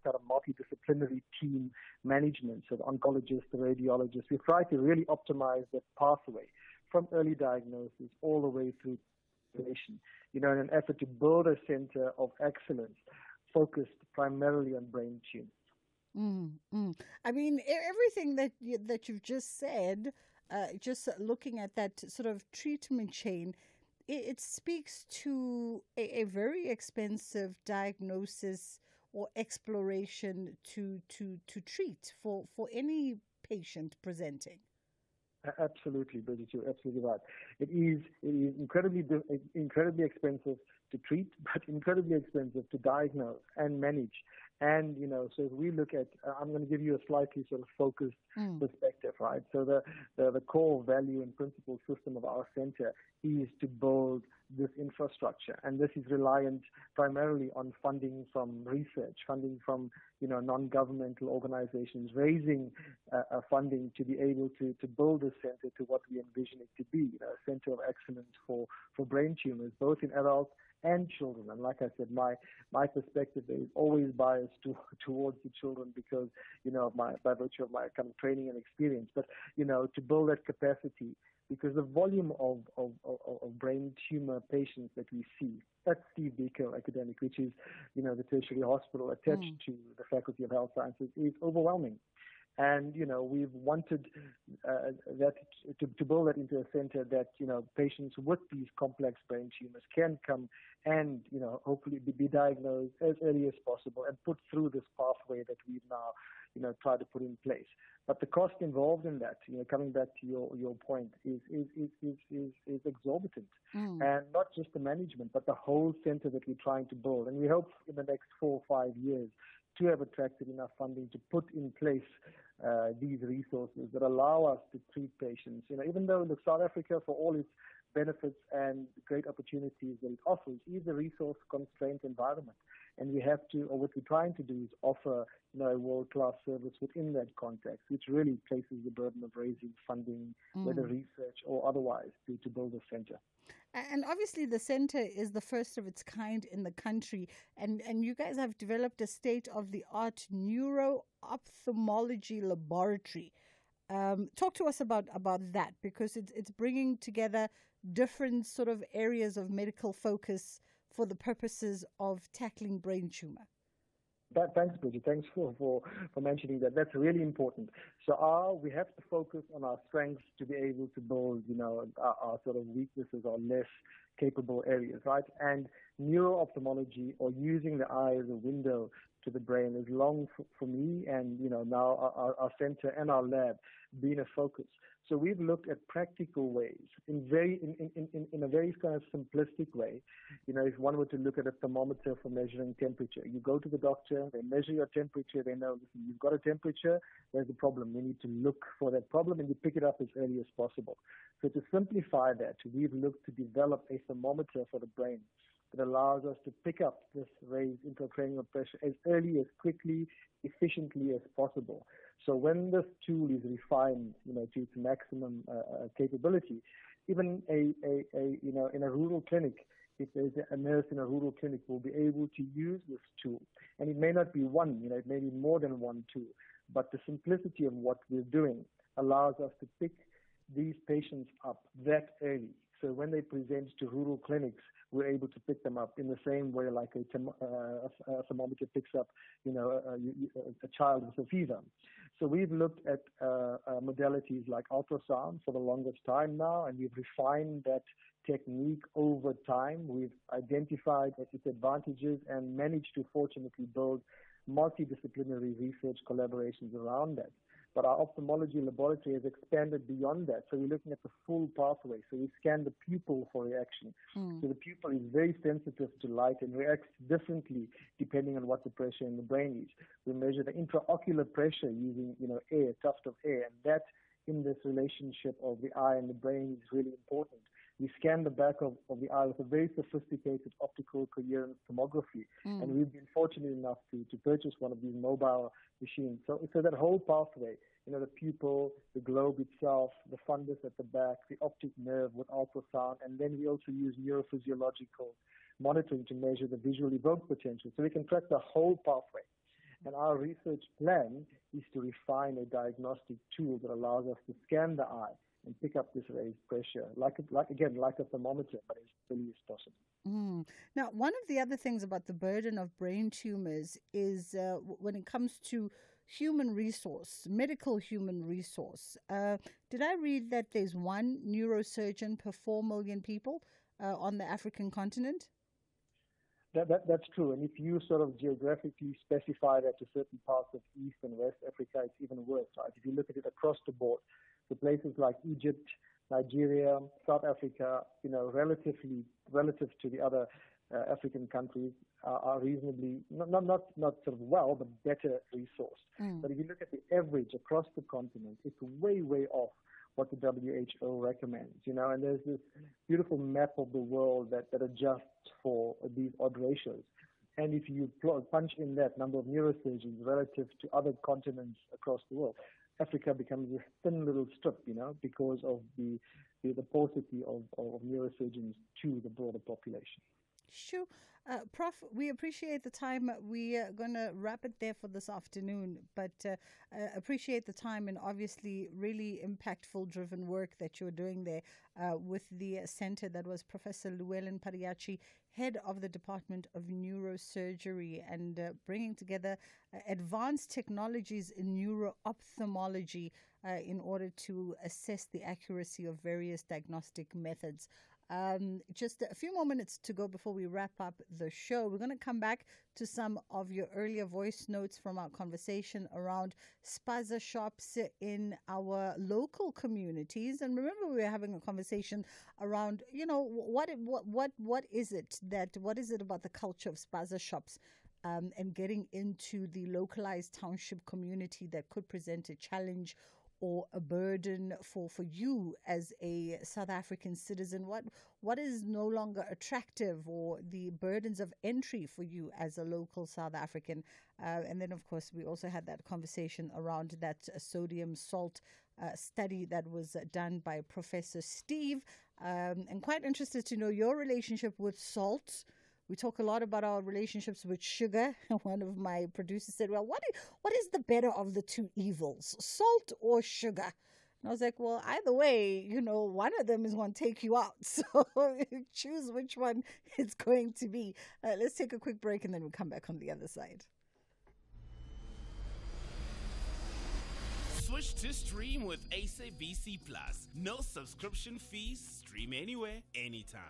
kind of multidisciplinary team management, so the oncologist, the radiologist. We try to really optimize that pathway from early diagnosis all the way through patient, in an effort to build a center of excellence focused primarily on brain tumors. I mean, everything that you've just said, just looking at that sort of treatment chain, it speaks to a very expensive diagnosis or exploration to treat for any patient presenting. Absolutely, Bridget, you're absolutely right. It is incredibly expensive to treat, but incredibly expensive to diagnose and manage. And, so if we look at, I'm going to give you a slightly sort of focused perspective, right? So the core value and principle system of our center is to build this infrastructure. And this is reliant primarily on funding from research, funding from, non-governmental organizations, raising funding to be able to build this center to what we envision it to be, a center of excellence for brain tumors, both in adults and children. And like I said, my perspective is always biased towards the children because, by virtue of my kind of training and experience. But, to build that capacity, because the volume of brain tumor patients that we see at Steve Biko Academic, which is, the tertiary hospital attached to the Faculty of Health Sciences, is overwhelming. And, we've wanted that to build that into a center that, patients with these complex brain tumors can come and, hopefully be diagnosed as early as possible and put through this pathway that we've now, tried to put in place. But the cost involved in that, coming back to your point, is exorbitant. And not just the management, but the whole center that we're trying to build. And we hope in the next 4 or 5 years to have attracted enough funding to put in place these resources that allow us to treat patients. Even though South Africa, for all its benefits and great opportunities that it offers, is a resource-constrained environment. And we have to, or what we're trying to do is offer, a world-class service within that context, which really places the burden of raising funding, whether research or otherwise, to build a center. And obviously the center is the first of its kind in the country. And you guys have developed a state-of-the-art neuro-ophthalmology laboratory. Talk to us about that, because it's bringing together different sort of areas of medical focus for the purposes of tackling brain tumor. Thanks, Bridget. Thanks for mentioning that. That's really important. So we have to focus on our strengths to be able to build, our sort of weaknesses or less capable areas, right? And neuro-ophthalmology, or using the eye as a window to the brain, is long for me and, now our center and our lab being a focus. So we've looked at practical ways in a very kind of simplistic way. If one were to look at a thermometer for measuring temperature, you go to the doctor, they measure your temperature, they know, listen, you've got a temperature, there's a problem. We need to look for that problem and you pick it up as early as possible. So to simplify that, we've looked to develop a thermometer for the brain that allows us to pick up this raised intracranial pressure as early, as quickly, efficiently as possible. So when this tool is refined, to its maximum capability, even in a rural clinic, if there's a nurse in a rural clinic, will be able to use this tool. And it may not be one, it may be more than one tool, but the simplicity of what we're doing allows us to pick these patients up that early. So when they present to rural clinics, we're able to pick them up in the same way like a thermometer picks up, a child with a fever. So we've looked at modalities like ultrasound for the longest time now, and we've refined that technique over time. We've identified its advantages and managed to fortunately build multidisciplinary research collaborations around that. But our ophthalmology laboratory has expanded beyond that. So we're looking at the full pathway. So we scan the pupil for reaction. So the pupil is very sensitive to light and reacts differently depending on what the pressure in the brain is. We measure the intraocular pressure using, air, a tuft of air. And that, in this relationship of the eye and the brain, is really important. We scan the back of the eye with a very sophisticated optical coherence tomography. And we've been fortunate enough to purchase one of these mobile machines. So that whole pathway, the pupil, the globe itself, the fundus at the back, the optic nerve with ultrasound, and then we also use neurophysiological monitoring to measure the visual evoked potential. So we can track the whole pathway. And our research plan is to refine a diagnostic tool that allows us to scan the eye and pick up this raised pressure, like a thermometer, but as early as possible. Now, one of the other things about the burden of brain tumors is when it comes to medical human resource. Did I read that there's one neurosurgeon per 4 million people on the African continent? That's true. And if you sort of geographically specify that to certain parts of East and West Africa, it's even worse, right? If you look at it across the board, the places like Egypt, Nigeria, South Africa, relative to the other African countries are reasonably, not sort of well, but better resourced. But if you look at the average across the continent, it's way, way off what the WHO recommends, and there's this beautiful map of the world that adjusts for these odd ratios. And if you punch in that number of neurosurgeons relative to other continents across the world, Africa becomes this thin little strip, because of the paucity of neurosurgeons to the broader population. Sure. Prof, we appreciate the time. We are going to wrap it there for this afternoon, but appreciate the time and obviously really impactful driven work that you're doing there with the center that was Professor Llewellyn Pariachi, head of the Department of Neurosurgery, and bringing together advanced technologies in neuro-ophthalmology in order to assess the accuracy of various diagnostic methods. Just a few more minutes to go before we wrap up the show. We're going to come back to some of your earlier voice notes from our conversation around spaza shops in our local communities. And remember, we were having a conversation around, what is it about the culture of spaza shops and getting into the localized township community that could present a challenge or a burden for you as a South African citizen? What is no longer attractive, or the burdens of entry for you as a local South African? And then, of course, we also had that conversation around that sodium salt study that was done by Professor Steve. And quite interested to know your relationship with salt. We talk a lot about our relationships with sugar. One of my producers said, well, what is the better of the two evils, salt or sugar? And I was like, well, either way, one of them is going to take you out. So choose which one it's going to be. Let's take a quick break and then we'll come back on the other side. Switch to stream with SABC Plus. No subscription fees. Stream anywhere, anytime.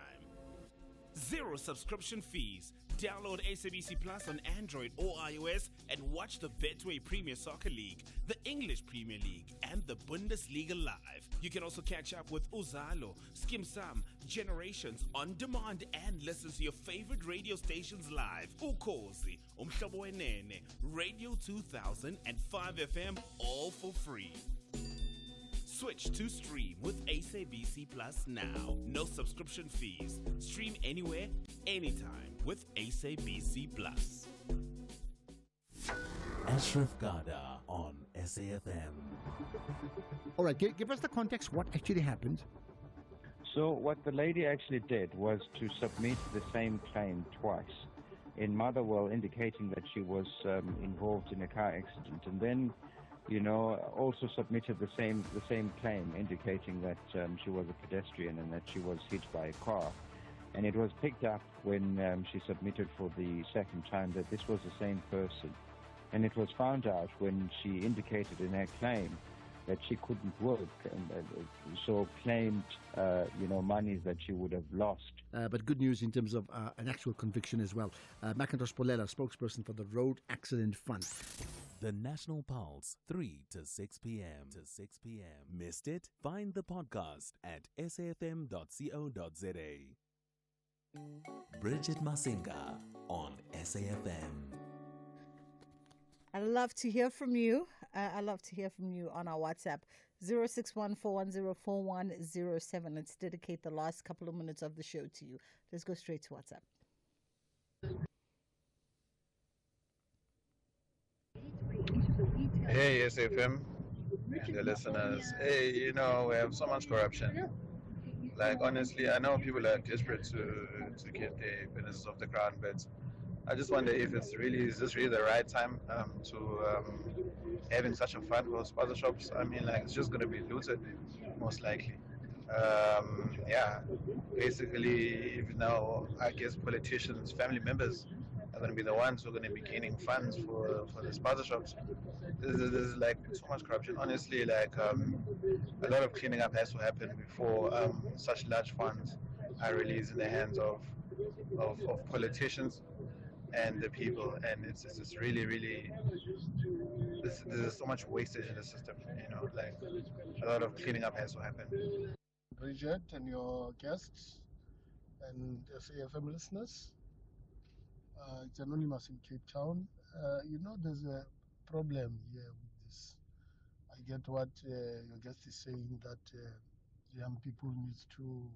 0 subscription fees. Download SABC Plus on Android or iOS and watch the Betway Premier Soccer League, the English Premier League, and the Bundesliga live. You can also catch up with Uzalo, Skim Sam, Generations on demand and listen to your favorite radio stations live. Ukhozi, Umhlobo Wenene, Radio 2000 and 5FM, all for free. Switch to stream with SABC Plus now. No subscription fees. Stream anywhere, anytime with SABC Plus. Ashraf Garda on SAFM. All right, give us the context. What actually happened? So what the lady actually did was to submit the same claim twice in Motherwell, indicating that she was involved in a car accident, and then, also submitted the same claim, indicating that she was a pedestrian and that she was hit by a car. And it was picked up when she submitted for the second time that this was the same person. And it was found out when she indicated in her claim that she couldn't work, and so claimed, monies that she would have lost. But good news in terms of an actual conviction as well. Macintosh Polela, spokesperson for the Road Accident Fund. The National Pulse, 3 to 6 p.m. Missed it? Find the podcast at safm.co.za. Bridget Masinga on SAFM. I love to hear from you. I love to hear from you on our WhatsApp, 061-410-4107. Let's dedicate the last couple of minutes of the show to you. Let's go straight to WhatsApp. Hey, SFM and the listeners. Hey, we have so much corruption. Like, honestly, I know people are desperate to get the businesses off the ground, but I just wonder if is this really the right time to having such a fund for sponsorships? I mean, it's just going to be looted, most likely. Basically, I guess politicians, family members are going to be the ones who are going to be gaining funds for the sponsorships. This is so much corruption. Honestly, a lot of cleaning up has to happen before such large funds are released in the hands of politicians and the people, and it's just really, there's so much wastage in the system. A lot of cleaning up has to happen. Bridget and your guests and SAFM listeners. It's Anonymous in Cape Town. There's a problem here with this. I get what your guest is saying, that young people need to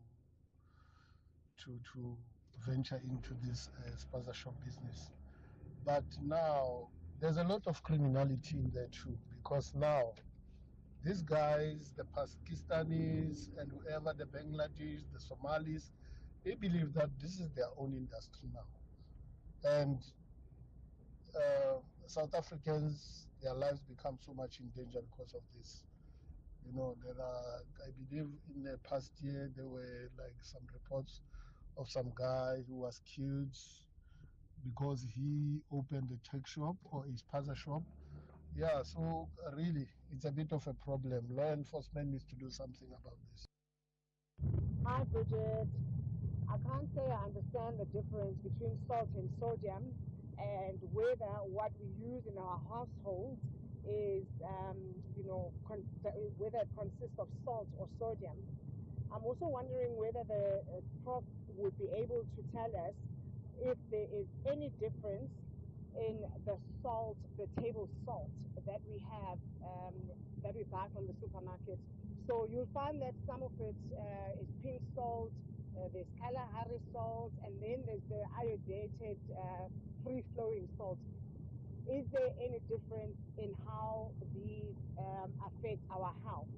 venture into this sponsorship business. But now there's a lot of criminality in there too, because now these guys, the Pakistanis and whoever, the Bangladesh, the Somalis, they believe that this is their own industry now. And South Africans, their lives become so much in danger because of this. I believe in the past year, there were some reports of some guy who was killed because he opened a tech shop or a spaza shop. Yeah, so really, it's a bit of a problem. Law enforcement needs to do something about this. Hi, Bridget. I can't say I understand the difference between salt and sodium, and whether what we use in our households is, whether it consists of salt or sodium. I'm also wondering whether the Prof would be able to tell us if there is any difference in the salt, the table salt that we have, that we buy from the supermarket. So you'll find that some of it is pink salt, there's Kalahari salt, and then there's the iodinated free-flowing salt. Is there any difference in how these affect our health?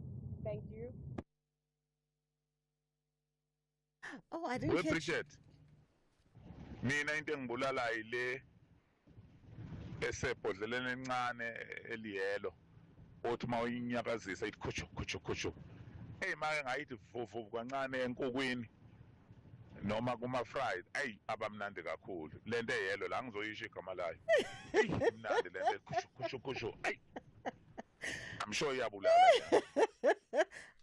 Thank you. Oh, I didn't catch... Bridget, mina into engibulala ile esebhodleleni encane eliyelo othi mawuyinyakazisa ithi khuchu hey make ngayithi vuvu kancane enkukwini noma kuma fried abamnandi kakhulu lento eyelo la ngizoyisho igama layo mnandi lento khuchu I'm sure iyabulala.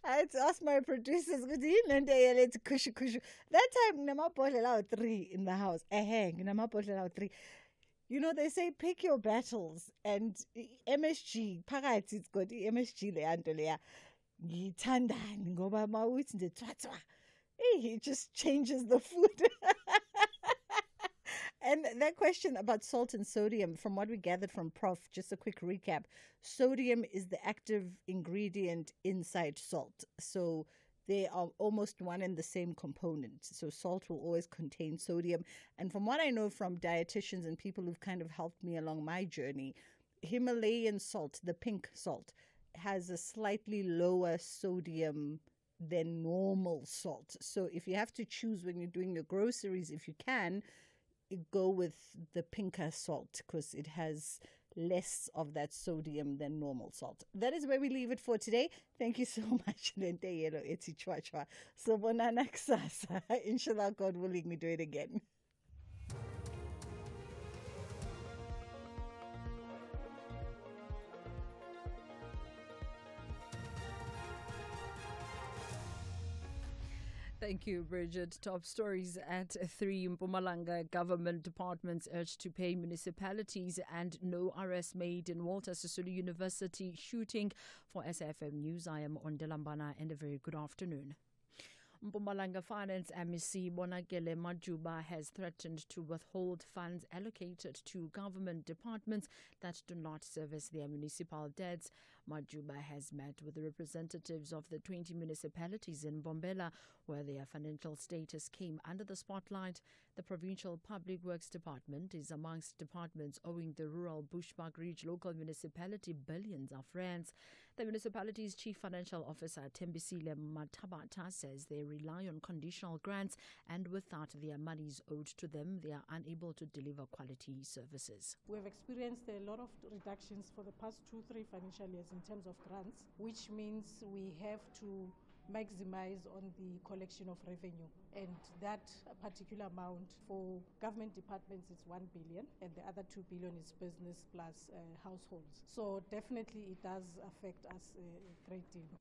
I had to ask my producers, kushu kushu. That time, namabhodlela 3 in the house. Namabhodlela 3. You know, they say pick your battles, and MSG, phakathi it's got MSG leyanto leya. Ngithandani ngoba mawuthi nje twatwa. It just changes the food. And that question about salt and sodium, from what we gathered from Prof, just a quick recap. Sodium is the active ingredient inside salt. So they are almost one and the same component. So salt will always contain sodium. And from what I know from dietitians and people who've kind of helped me along my journey, Himalayan salt, the pink salt, has a slightly lower sodium than normal salt. So if you have to choose when you're doing your groceries, if you can, go with the pinker salt because it has less of that sodium than normal salt. That is where we leave it for today. Thank you so much. So bonana kusasa. Inshallah, God willing, we do it again. Thank you, Bridget. Top stories at 3. Mpumalanga government departments urged to pay municipalities, and no arrest made in Walter Sisulu University shooting. For SFM News, I am Ondelambana, and a very good afternoon. Mpumalanga Finance MEC Bonakele Majuba has threatened to withhold funds allocated to government departments that do not service their municipal debts. Majuba has met with the representatives of the 20 municipalities in Mbombela, where their financial status came under the spotlight. The Provincial Public Works Department is amongst departments owing the rural Bushbuckridge local municipality billions of rands. The municipality's chief financial officer, Tembisile Matabata, says they rely on conditional grants, and without their monies owed to them, they are unable to deliver quality services. We've experienced a lot of reductions for the past 2-3 financial years in terms of grants, which means we have to maximize on the collection of revenue, and that particular amount for government departments is 1 billion, and the other 2 billion is business plus households. So definitely it does affect us a great deal.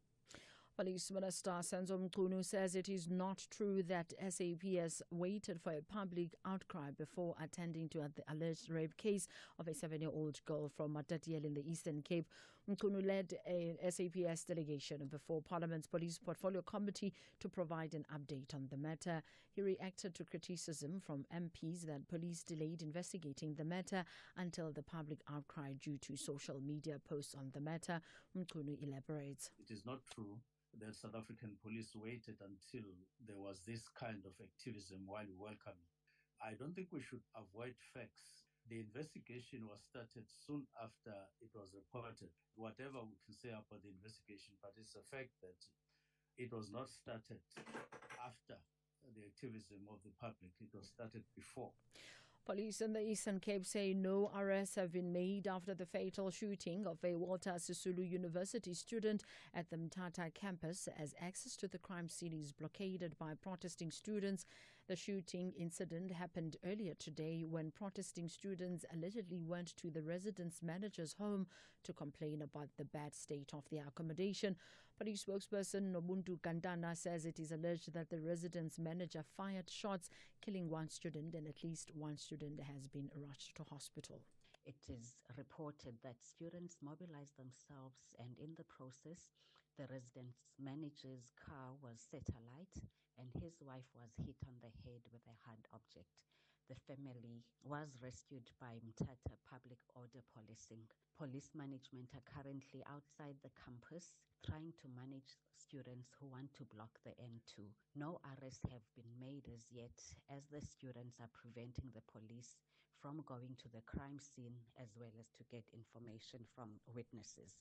Police Minister Senzo Mchunu says it is not true that SAPS waited for a public outcry before attending to the alleged rape case of a 7-year-old girl from Matatiele in the Eastern Cape. Mchunu led a SAPS delegation before Parliament's Police Portfolio Committee to provide an update on the matter. He reacted to criticism from MPs that police delayed investigating the matter until the public outcry due to social media posts on the matter. Mchunu elaborates. It is not true that South African police waited until there was this kind of activism while welcoming. I don't think we should avoid facts. The investigation was started soon after it was reported. Whatever we can say about the investigation, but it's a fact that it was not started after the activism of the public. It was started before. Police in the Eastern Cape say no arrests have been made after the fatal shooting of a Walter Sisulu University student at the Mthatha campus, as access to the crime scene is blockaded by protesting students. The shooting incident happened earlier today when protesting students allegedly went to the residence manager's home to complain about the bad state of their accommodation. Police spokesperson Nobuntu Kandana says it is alleged that the residence manager fired shots, killing one student, and at least one student has been rushed to hospital. It is reported that students mobilized themselves, and in the process, the residence manager's car was set alight and his wife was hit on the head with a hard object. The family was rescued by Mthatha Public Order Policing. Police management are currently outside the campus trying to manage students who want to block the N2. No arrests have been made as yet, as the students are preventing the police from going to the crime scene as well as to get information from witnesses.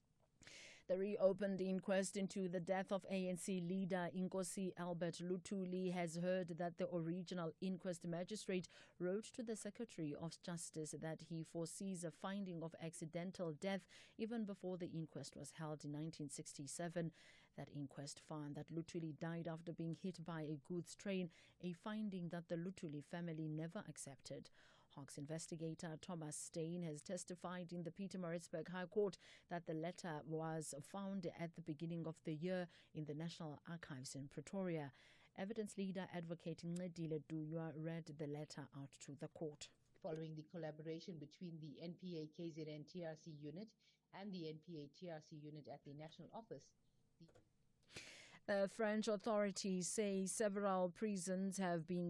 The reopened inquest into the death of ANC leader Inkosi Albert Lutuli has heard that the original inquest magistrate wrote to the Secretary of Justice that he foresees a finding of accidental death even before the inquest was held in 1967. That inquest found that Lutuli died after being hit by a goods train, a finding that the Lutuli family never accepted. Hawks investigator Thomas Steyn has testified in the Pietermaritzburg High Court that the letter was found at the beginning of the year in the National Archives in Pretoria. Evidence leader advocate Ncedile Duywa read the letter out to the court. Following the collaboration between the NPA KZN TRC unit and the NPA TRC unit at the national office. French authorities say several prisons have been